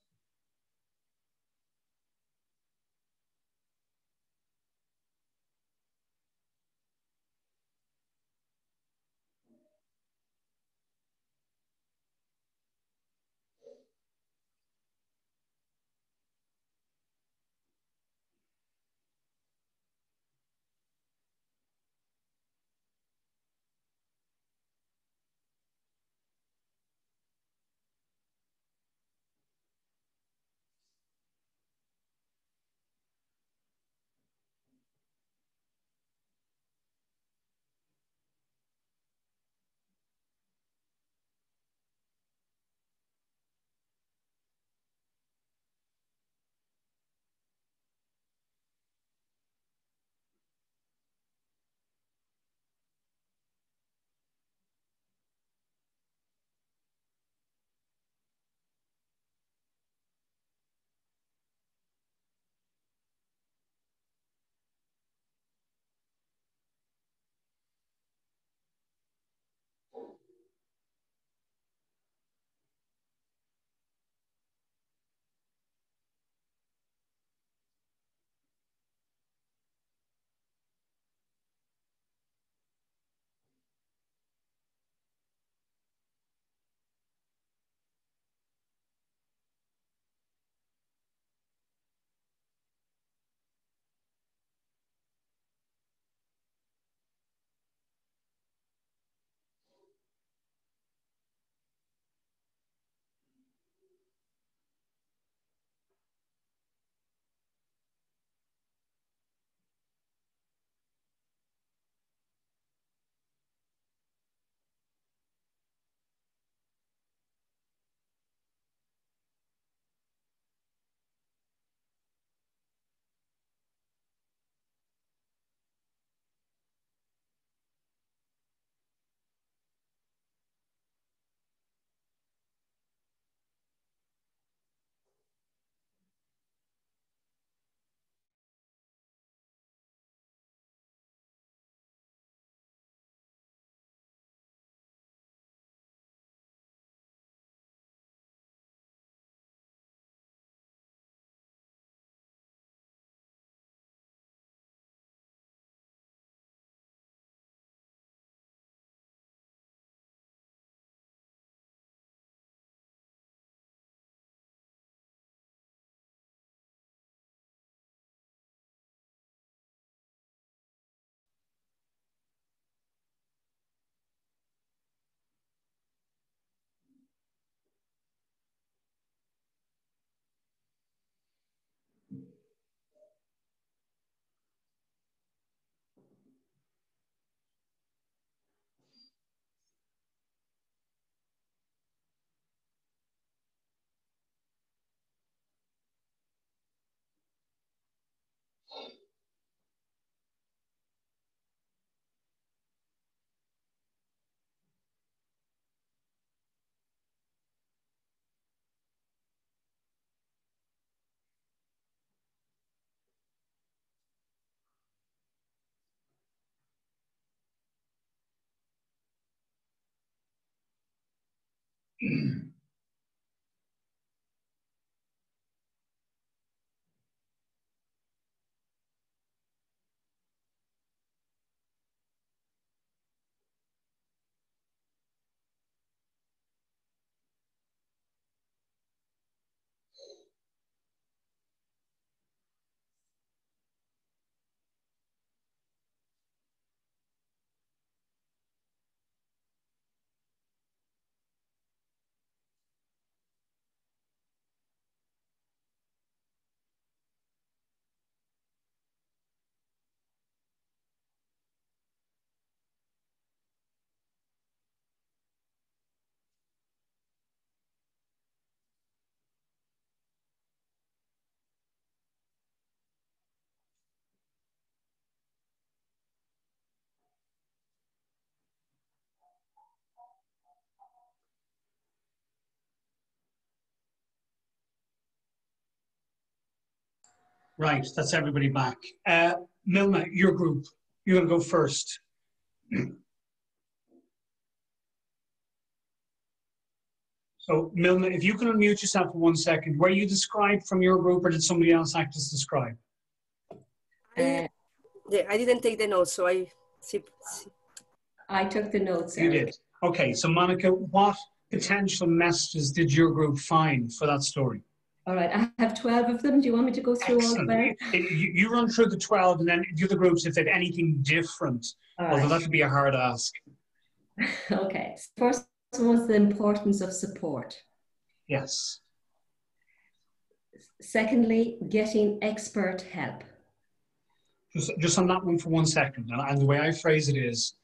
Right, that's everybody back. Milna, your group, you're going to go first. So, Milna, if you can unmute yourself for 1 second, were you described from your group or did somebody else act as described? I didn't take the notes, so I took the notes. You did. Okay, so Monica, what potential messages did your group find for that story? All right, I have 12 of them. Do you want me to go through all 12? You run through the 12 and then the other groups if they have anything different, although that would be a hard ask. Okay, first one was the importance of support. Yes. Secondly, getting expert help. Just on that one for 1 second, and the way I phrase it is,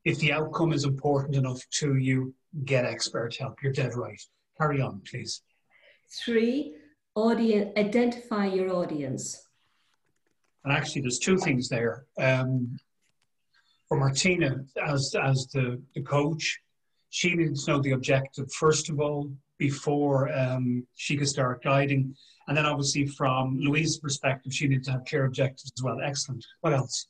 if the outcome is important enough to you, get expert help. You're dead right. Carry on, please. 3, identify your audience. And actually, there's 2 things there. For Martina, as the coach, she needs to know the objective, first of all, before she can start guiding. And then obviously from Louise's perspective, she needs to have clear objectives as well. Excellent. What else?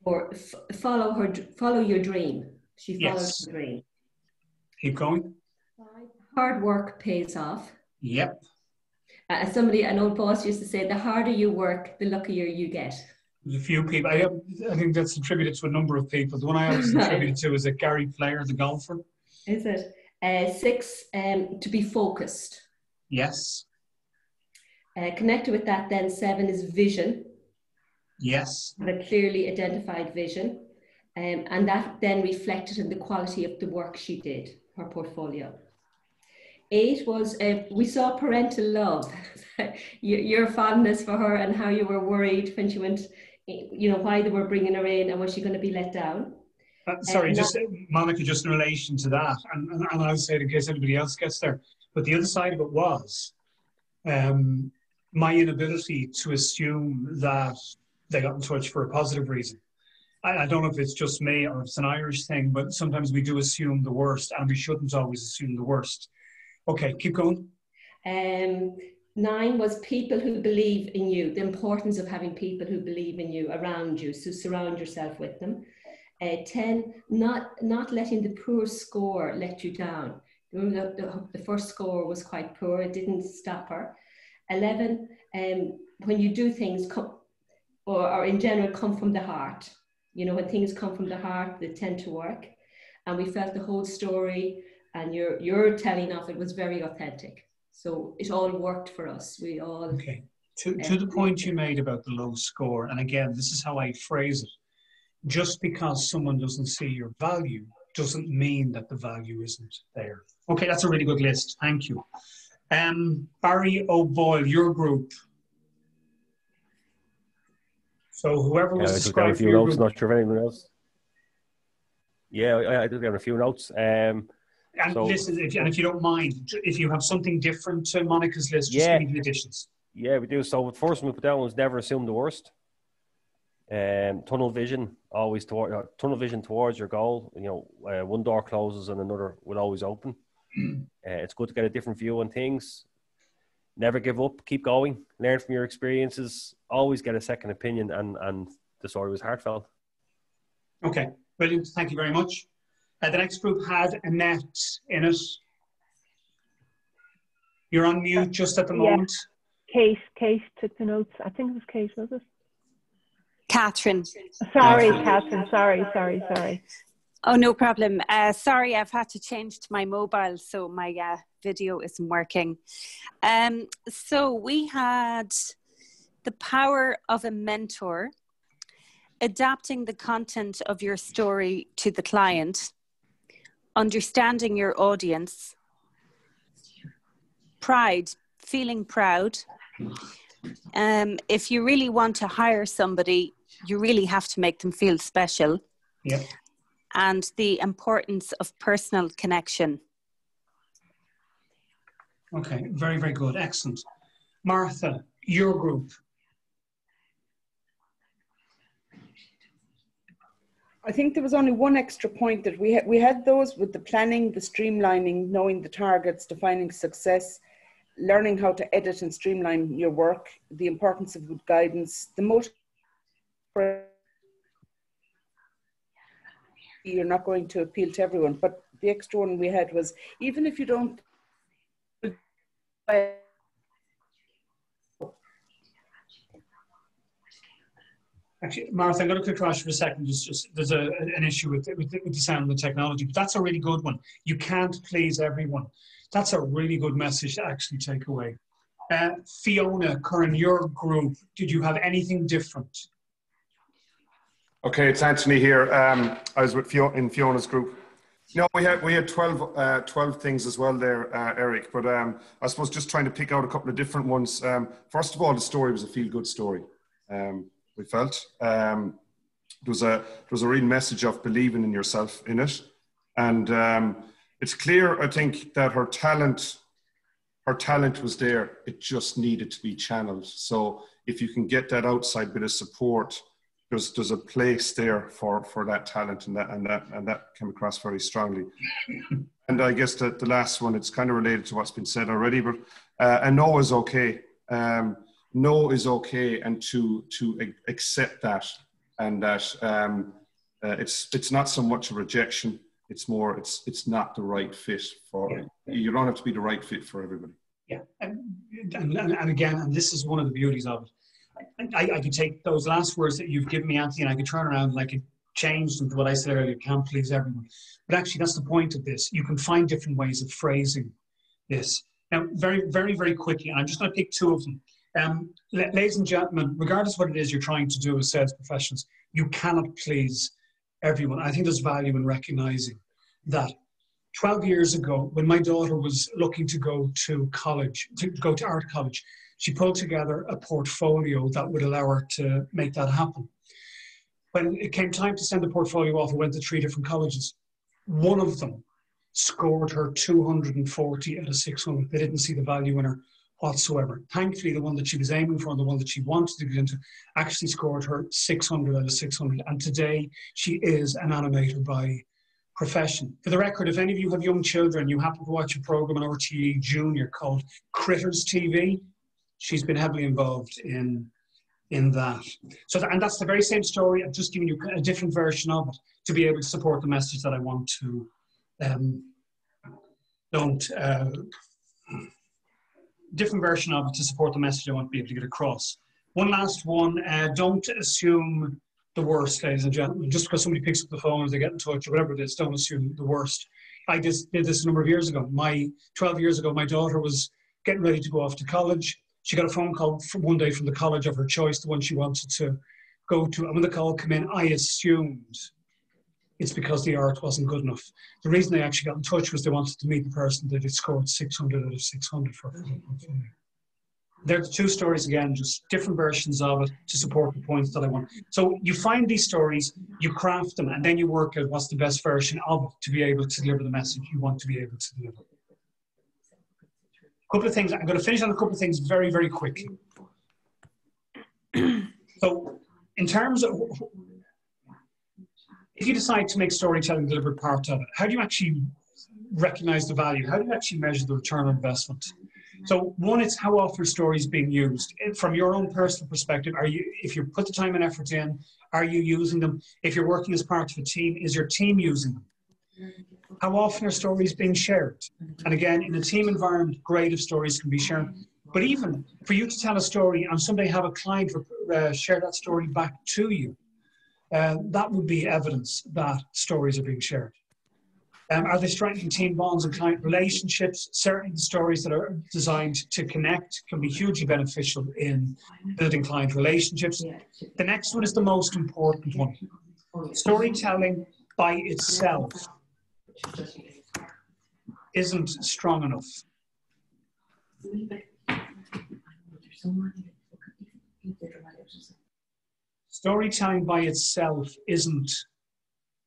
Or follow your dream. She followed her dream. Keep going. 5, hard work pays off. Yep. An old boss used to say, the harder you work, the luckier you get. There's a few people. I think that's attributed to a number of people. The one I always attributed to is Gary Player, the golfer. Is it? 6, to be focused. Yes. Connected with that then, 7 is vision. Yes. A clearly identified vision. And that then reflected in the quality of the work she did, her portfolio. 8 was, we saw parental love. Your fondness for her and how you were worried when she went, why they were bringing her in and was she going to be let down. Sorry, Monica, just in relation to that, and I'll say it in case anybody else gets there, but the other side of it was my inability to assume that they got in touch for a positive reason. I don't know if it's just me or if it's an Irish thing, but sometimes we do assume the worst and we shouldn't always assume the worst. Okay, keep going. 9 was people who believe in you, the importance of having people who believe in you around you, so surround yourself with them. 10, not letting the poor score let you down. Remember the first score was quite poor, it didn't stop her. 11, when you do things or in general come from the heart. When things come from the heart, they tend to work. And we felt the whole story and your telling of it was very authentic. So it all worked for us. We all... Okay. To the point you made about the low score, and again, this is how I phrase it. Just because someone doesn't see your value doesn't mean that the value isn't there. Okay, that's a really good list. Thank you. Barry O'Boyle, your group. So whoever was described for your group. Not sure if anyone else. Yeah, I did have a few notes. And listen, if you don't mind, if you have something different to Monica's list, just give me the additions. Yeah, we do. So the first one we put down was never assume the worst. Tunnel vision, always tunnel vision towards your goal. One door closes and another will always open. It's good to get a different view on things. Never give up, keep going, learn from your experiences, always get a second opinion, and the story was heartfelt. Okay, brilliant. Thank you very much. The next group had Annette in it. You're on mute just at the moment. Kate took the notes. I think it was Kate, was it? Catherine. Sorry, Catherine. Sorry. Oh, no problem. Sorry, I've had to change to my mobile, so my video isn't working. So we had the power of a mentor, adapting the content of your story to the client, understanding your audience, pride, feeling proud. If you really want to hire somebody, you really have to make them feel special. Yeah. And the importance of personal connection. Okay, very, very good. Excellent. Martha, your group. I think there was only one extra point that we had those with the planning, the streamlining, knowing the targets, defining success, learning how to edit and streamline your work, the importance of good guidance, the most you're not going to appeal to everyone, but the extra one we had was, even if you don't Actually, Martha, I'm going to quick crash for a second. There's an issue with the sound and the technology, but that's a really good one. You can't please everyone. That's a really good message to actually take away. Fiona, Curran, your group, did you have anything different? Okay, it's Anthony here. I was with in Fiona's group. No, we had 12 things as well there, Eric. But I suppose just trying to pick out a couple of different ones. First of all, the story was a feel-good story. We felt there was a real message of believing in yourself in it, and it's clear, I think, that her talent was there. It just needed to be channeled. So if you can get that outside bit of support, there's a place there for that talent, and that came across very strongly. And I guess the last one, it's kind of related to what's been said already, but a no is okay. No is okay, and to accept that, and that it's not so much a rejection. It's more it's not the right fit for you. Don't have to be the right fit for everybody. Yeah, and again, and this is one of the beauties of it. I could take those last words that you've given me, Anthony, and I could turn around and I could change them to what I said earlier, can't please everyone. But actually, that's the point of this. You can find different ways of phrasing this. Now, very, very, very quickly, and I'm just going to pick two of them. Ladies and gentlemen, regardless of what it is you're trying to do as sales professionals, you cannot please everyone. I think there's value in recognizing that 12 years ago, when my daughter was looking to go to college, to go to art college, she pulled together a portfolio that would allow her to make that happen. When it came time to send the portfolio off, I went to 3 different colleges. One of them scored her 240 out of 600. They didn't see the value in her whatsoever. Thankfully, the one that she was aiming for, the one that she wanted to get into, actually scored her 600 out of 600. And today, she is an animator by profession. For the record, if any of you have young children, you happen to watch a program on RTE Junior called Critters TV, she's been heavily involved in that. So, and that's the very same story. I'm just giving you a different version of it to be able to support the message that I want to, different version of it to support the message I want to be able to get across. One last one, don't assume the worst, ladies and gentlemen. Just because somebody picks up the phone or they get in touch or whatever it is, don't assume the worst. I just did this a number of years ago. 12 years ago, my daughter was getting ready to go off to college. She got a phone call one day from the college of her choice, the one she wanted to go to. And when the call came in, I assumed it's because the art wasn't good enough. The reason they actually got in touch was they wanted to meet the person that had scored 600 out of 600 for her. They're the two stories again, just different versions of it to support the points that I want. So you find these stories, you craft them, and then you work out what's the best version of it to be able to deliver the message you want to be able to deliver. A couple of things, I'm going to finish on a couple of things very, very quickly. So in terms of, if you decide to make storytelling a deliberate part of it, how do you actually recognize the value? How do you actually measure the return on investment? So one, it's how often stories being used. From your own personal perspective, if you put the time and effort in, are you using them? If you're working as part of a team, is your team using them? How often are stories being shared? And again, in a team environment, great if stories can be shared. But even for you to tell a story and someday have a client share that story back to you, that would be evidence that stories are being shared. Are they strengthening team bonds and client relationships? Certainly the stories that are designed to connect can be hugely beneficial in building client relationships. The next one is the most important one. Storytelling by itself isn't strong enough. Storytelling by itself isn't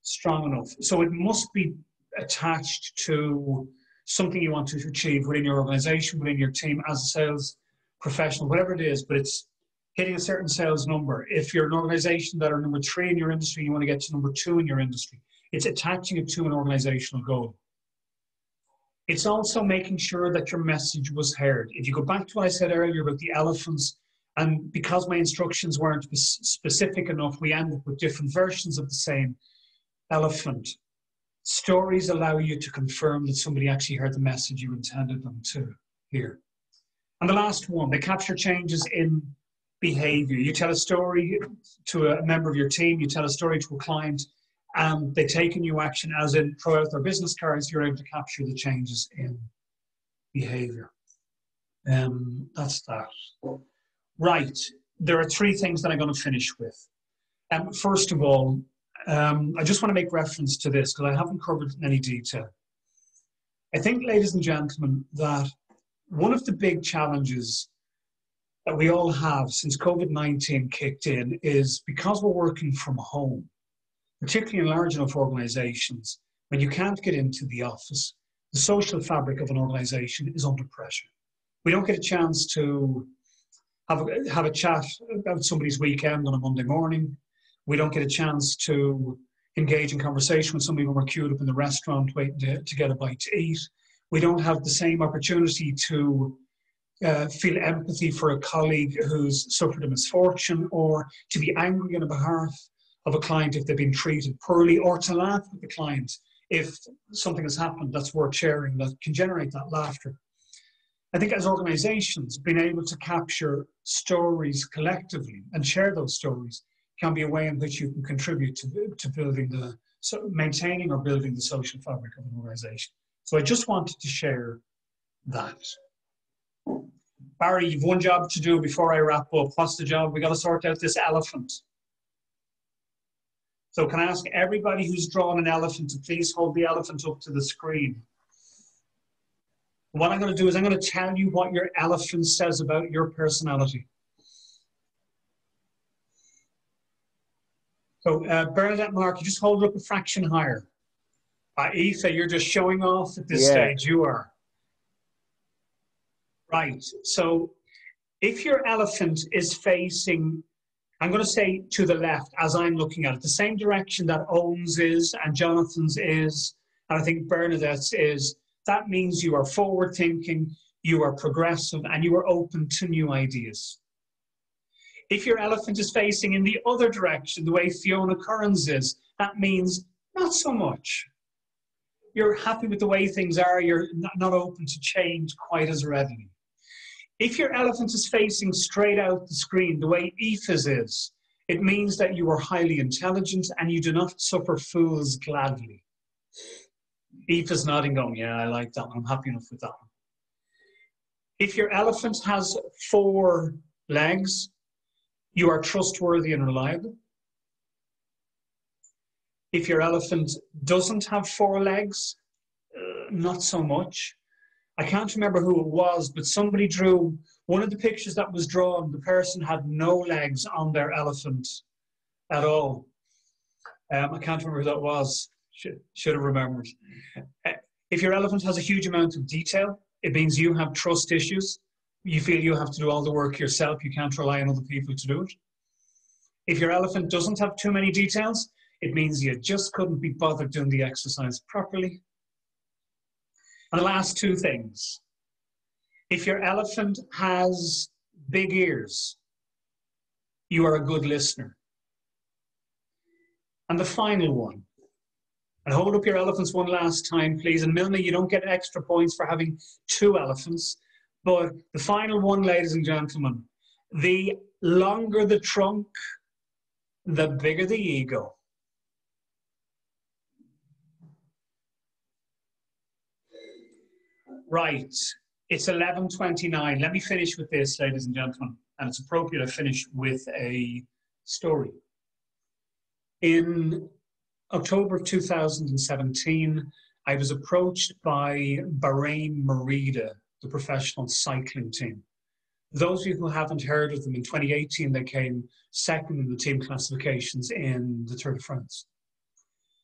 strong enough. So it must be attached to something you want to achieve within your organization, within your team as a sales professional, whatever it is, but it's hitting a certain sales number. If you're an organization that are number 3 in your industry, you want to get to number 2 in your industry. It's attaching it to an organizational goal. It's also making sure that your message was heard. If you go back to what I said earlier about the elephants, and because my instructions weren't specific enough, we end up with different versions of the same elephant. Stories allow you to confirm that somebody actually heard the message you intended them to hear. And the last one, they capture changes in behavior. You tell a story to a member of your team, you tell a story to a client, and they take a new action, as in throw out their business cards, you're able to capture the changes in behavior. That's that. Right, there are 3 things that I'm going to finish with. First of all, I just want to make reference to this because I haven't covered it in any detail. I think, ladies and gentlemen, that one of the big challenges that we all have since COVID-19 kicked in is because we're working from home, particularly in large enough organizations, when you can't get into the office, the social fabric of an organization is under pressure. We don't get a chance to have a chat about somebody's weekend on a Monday morning. We don't get a chance to engage in conversation with somebody when we're queued up in the restaurant waiting to get a bite to eat. We don't have the same opportunity to feel empathy for a colleague who's suffered a misfortune, or to be angry on behalf of a client if they've been treated poorly, or to laugh with the client if something has happened that's worth sharing, that can generate that laughter. I think as organizations, being able to capture stories collectively and share those stories can be a way in which you can contribute to building maintaining or building the social fabric of an organization. So I just wanted to share that. Barry, you've one job to do before I wrap up. What's the job? We got to sort out this elephant. So can I ask everybody who's drawn an elephant to please hold the elephant up to the screen? What I'm going to do is I'm going to tell you what your elephant says about your personality. So Bernadette, Mark, you just hold it up a fraction higher. Aoife, you're just showing off at this stage. You are. Right. So if your elephant is facing, I'm going to say to the left as I'm looking at it, the same direction that Owen's is and Jonathan's is, and I think Bernadette's is, that means you are forward thinking, you are progressive, and you are open to new ideas. If your elephant is facing in the other direction, the way Fiona Curran's is, that means not so much. You're happy with the way things are, you're not open to change quite as readily. If your elephant is facing straight out the screen, the way Aoife's is, it means that you are highly intelligent and you do not suffer fools gladly. Aoife's nodding, going, yeah, I like that one. I'm happy enough with that one. If your elephant has 4 legs, you are trustworthy and reliable. If your elephant doesn't have 4 legs, not so much. I can't remember who it was, but somebody drew one of the pictures that was drawn. The person had no legs on their elephant at all. I can't remember who that was. Should have remembered. If your elephant has a huge amount of detail, it means you have trust issues. You feel you have to do all the work yourself. You can't rely on other people to do it. If your elephant doesn't have too many details, it means you just couldn't be bothered doing the exercise properly. And the last 2 things. If your elephant has big ears, you are a good listener. And the final one, And hold up your elephants one last time, please. And Milne, you don't get extra points for having 2 elephants. But the final one, ladies and gentlemen, the longer the trunk, the bigger the ego. Right, it's 11:29. Let me finish with this, ladies and gentlemen. And it's appropriate to finish with a story. In October 2017, I was approached by Bahrain Merida, the professional cycling team. Those of you who haven't heard of them, in 2018, they came second in the team classifications in the Tour de France.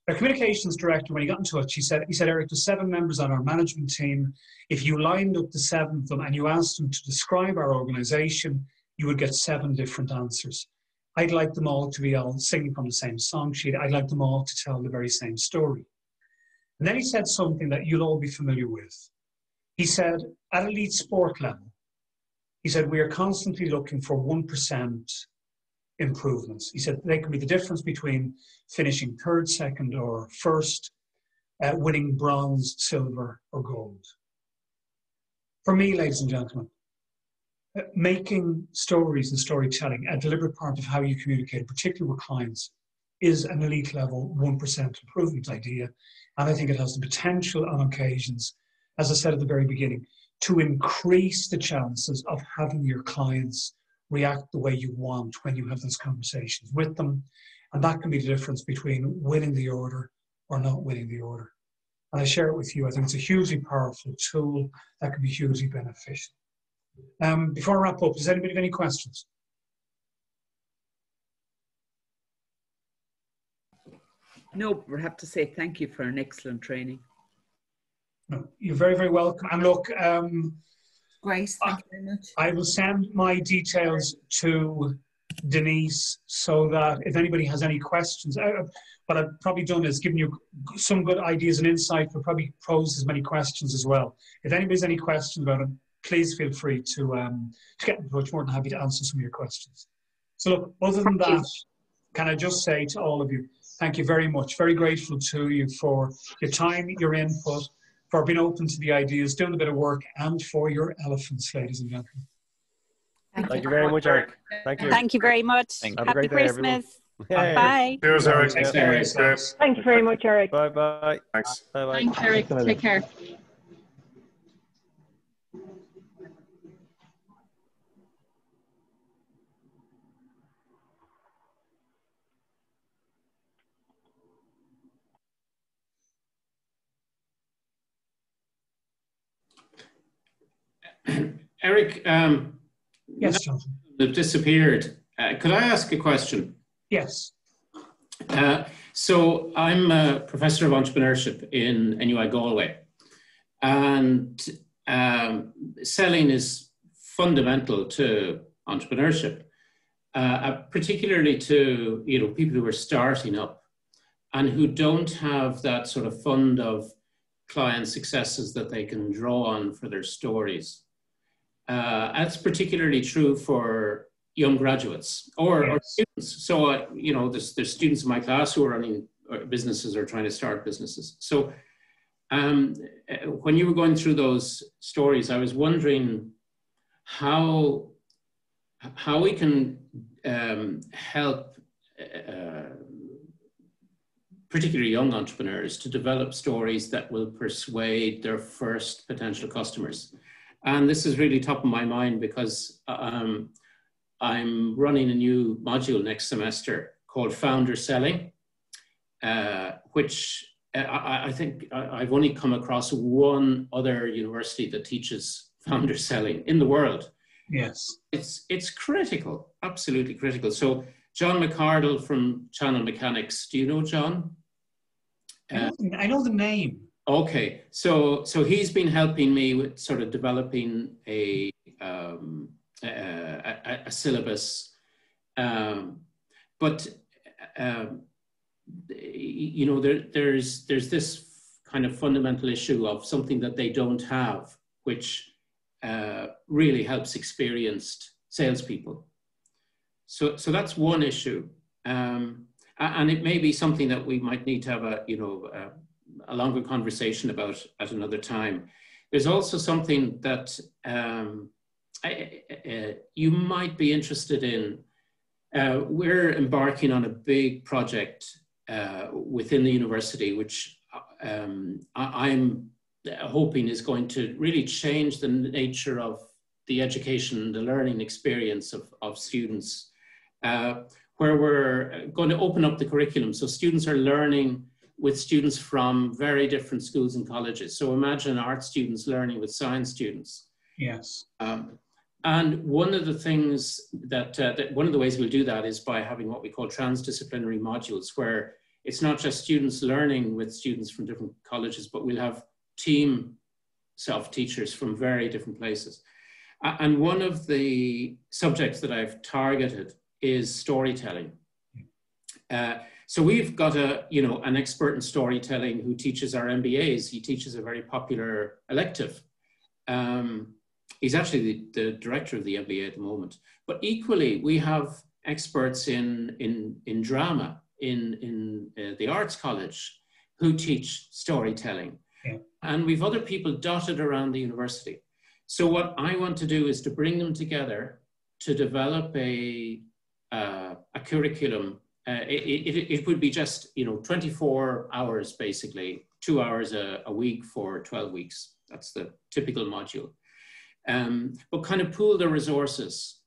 Our communications director, when he got in touch, he said, Eric, there's 7 members on our management team. If you lined up the 7 of them and you asked them to describe our organization, you would get 7 different answers. I'd like them all to be all singing from the same song sheet. I'd like them all to tell the very same story. And then he said something that you'll all be familiar with. He said, at elite sport level, he said, we are constantly looking for 1% improvements. He said, they can be the difference between finishing 3rd, 2nd, or 1st, winning bronze, silver, or gold. For me, ladies and gentlemen, making stories and storytelling a deliberate part of how you communicate, particularly with clients, is an elite level 1% improvement idea. And I think it has the potential on occasions, as I said at the very beginning, to increase the chances of having your clients react the way you want when you have those conversations with them. And that can be the difference between winning the order or not winning the order. And I share it with you. I think it's a hugely powerful tool that can be hugely beneficial. Before I wrap up, does anybody have any questions? No, we have to say thank you for an excellent training. No, you're very, very welcome. And look, great, thank you very much. I will send my details to Denise so that if anybody has any questions, what I've probably done is given you some good ideas and insight, but probably posed as many questions as well. If anybody has any questions about it, please feel free to get in touch. More than happy to answer some of your questions. So look, other than that, can I just say to all of you, thank you very much. Very grateful to you for your time, your input, for being open to the ideas, doing a bit of work, and for your elephants, ladies and gentlemen. Thank you very much, Eric. Thank you. Thank you very much. Have a Happy great day, everyone. Christmas. Bye. Cheers, Eric. Take care of yourselves. Thank you very much, Eric. Bye-bye. Thanks. Bye-bye. Thanks, Eric. Take care. Eric, yes, Jonathan. They've disappeared. Could I ask a question? Yes. So I'm a professor of entrepreneurship in NUI Galway, and selling is fundamental to entrepreneurship, particularly to people who are starting up and who don't have that sort of fund of client successes that they can draw on for their stories. That's particularly true for young graduates or students. So, there's students in my class who are running businesses or trying to start businesses. So when you were going through those stories, I was wondering how we can help particularly young entrepreneurs to develop stories that will persuade their first potential customers. And this is really top of my mind because I'm running a new module next semester called Founder Selling, which I think I've only come across one other university that teaches founder selling in the world. Yes. It's critical, absolutely critical. So John McCardle from Channel Mechanics, do you know John? I know the name. Okay, so he's been helping me with sort of developing a syllabus, but there's this kind of fundamental issue of something that they don't have, which really helps experienced salespeople. So that's one issue. And And it may be something that we might need to have a longer conversation about at another time. There's also something that you might be interested in. We're embarking on a big project within the university, which I'm hoping is going to really change the nature of the education, the learning experience of students, where we're going to open up the curriculum. So students are learning with students from very different schools and colleges. So imagine art students learning with science students. Yes. And one of the things that one of the ways we'll do that is by having what we call transdisciplinary modules, where it's not just students learning with students from different colleges, but we'll have team self-teachers from very different places. And one of the subjects that I've targeted is storytelling. So we've got an expert in storytelling who teaches our MBAs. He teaches a very popular elective. He's actually the director of the MBA at the moment. But equally, we have experts in drama in the Arts College who teach storytelling. Yeah. And we've other people dotted around the university. So what I want to do is to bring them together to develop a curriculum. It would be just 24 hours basically, 2 hours a week for 12 weeks. That's the typical module. But kind of pool the resources.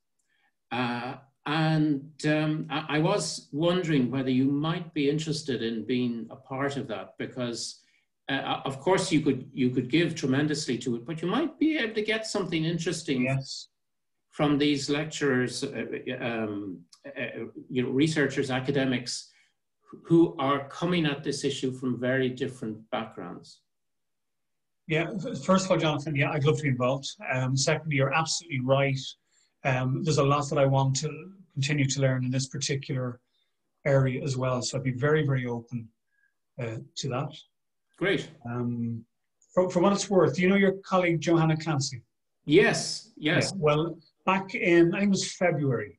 I was wondering whether you might be interested in being a part of that, because of course you could give tremendously to it, but you might be able to get something interesting from these lecturers, researchers, academics who are coming at this issue from very different backgrounds. Yeah, first of all, Jonathan, yeah, I'd love to be involved. Secondly, you're absolutely right. There's a lot that I want to continue to learn in this particular area as well. So I'd be very, very open to that. Great. For what it's worth, you know your colleague, Johanna Clancy? Yes, yes. Yeah, well, back in, I think it was February,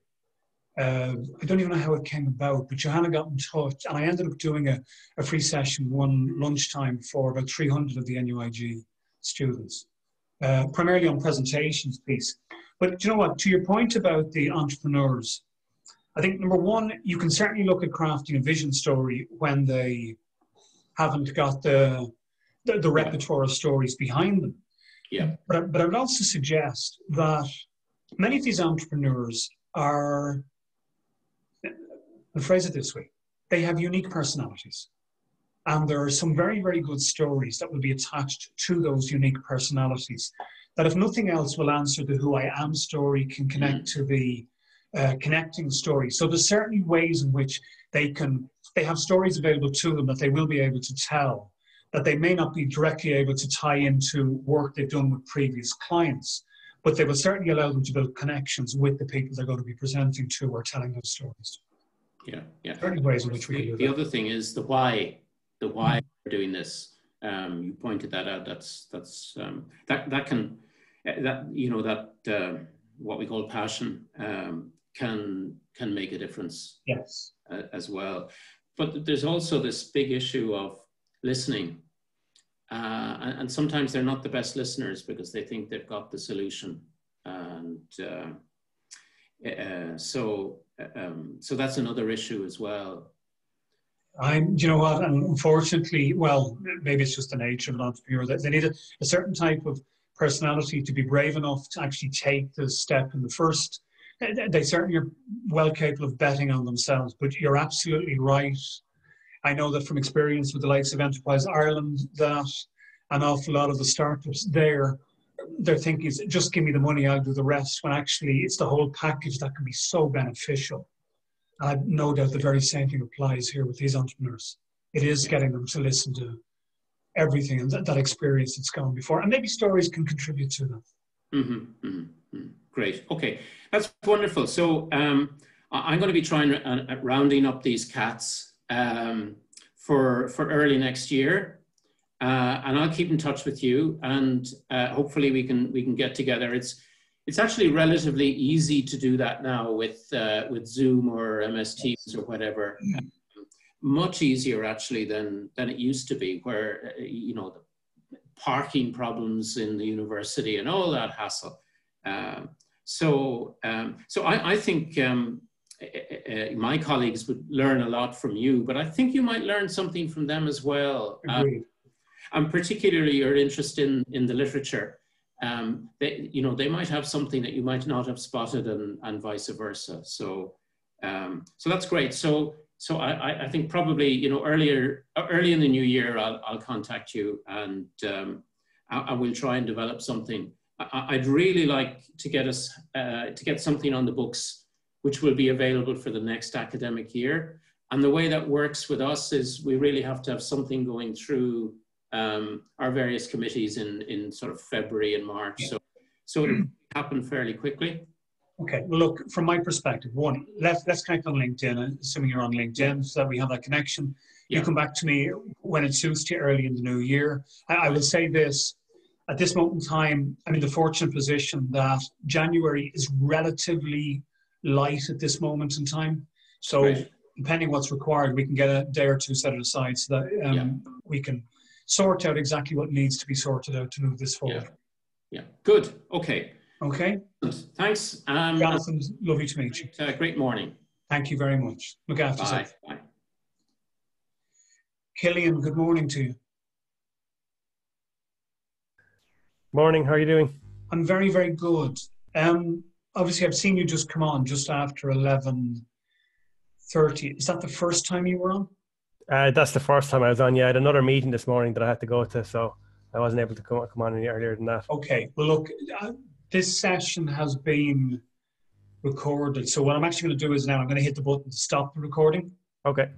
I don't even know how it came about, but Johanna got in touch and I ended up doing a free session one lunchtime for about 300 of the NUIG students, primarily on presentations piece. But you know what, to your point about the entrepreneurs, I think number one, you can certainly look at crafting a vision story when they haven't got the repertoire of stories behind them. Yeah. But I would also suggest that many of these entrepreneurs are, I'll phrase it this way, they have unique personalities. And there are some very, very good stories that will be attached to those unique personalities that, if nothing else, will answer the who I am story, can connect to the connecting story. So there's certainly ways in which they have stories available to them that they will be able to tell, that they may not be directly able to tie into work they've done with previous clients, but they will certainly allow them to build connections with the people they're going to be presenting to or telling those stories. Yeah, yeah. Certainly ways in which we can do that. The other thing is the why we're doing this. You pointed that out. What we call passion can make a difference. Yes. As well. But there's also this big issue of listening. And sometimes they're not the best listeners because they think they've got the solution. And so that's another issue as well. You know what, and unfortunately, well, maybe it's just the nature of an entrepreneur, that they need a certain type of personality to be brave enough to actually take the step in the first. They certainly are well capable of betting on themselves, but you're absolutely right. I know that from experience with the likes of Enterprise Ireland, that an awful lot of the startups their thinking is, just give me the money, I'll do the rest, when actually it's the whole package that can be so beneficial. And I've no doubt the very same thing applies here with these entrepreneurs. It is getting them to listen to everything and that experience that's gone before. And maybe stories can contribute to that. Mm-hmm, mm-hmm. Great. Okay, that's wonderful. So I'm going to be trying rounding up these cats for early next year, and I'll keep in touch with you, and hopefully we can get together. It's actually relatively easy to do that now with Zoom or MS Teams or whatever. much easier actually than it used to be, where, you know, the parking problems in the university and all that hassle. So I think my colleagues would learn a lot from you, but I think you might learn something from them as well. Agreed. And particularly your interest in the literature. You know, they might have something that you might not have spotted, and vice versa. So that's great. So I think probably, you know, early in the new year, I'll contact you, and I will try and develop something. I'd really like to get us to get something on the books, which will be available for the next academic year. And the way that works with us is we really have to have something going through our various committees in sort of February and March. So it'll happen fairly quickly. Okay, well, look, from my perspective, one, let's connect on LinkedIn, assuming you're on LinkedIn, so that we have that connection. You come back to me when it suits you early in the new year. I will say this, at this moment in time, I'm in the fortunate position that January is relatively light at this moment in time. So depending what's required, we can get a day or two set aside so that we can sort out exactly what needs to be sorted out to move this forward. Yeah, good, okay. Okay. Thanks. Jonathan, lovely to meet you. Great morning. Thank you very much. Look after yourself. Bye. Killian, good morning to you. Morning, how are you doing? I'm very, very good. Obviously, I've seen you just come on just after 11:30. Is that the first time you were on? That's the first time I was on. Yeah, I had another meeting this morning that I had to go to, so I wasn't able to come on any earlier than that. Okay, well, look, this session has been recorded. So what I'm actually going to do is now I'm going to hit the button to stop the recording. Okay.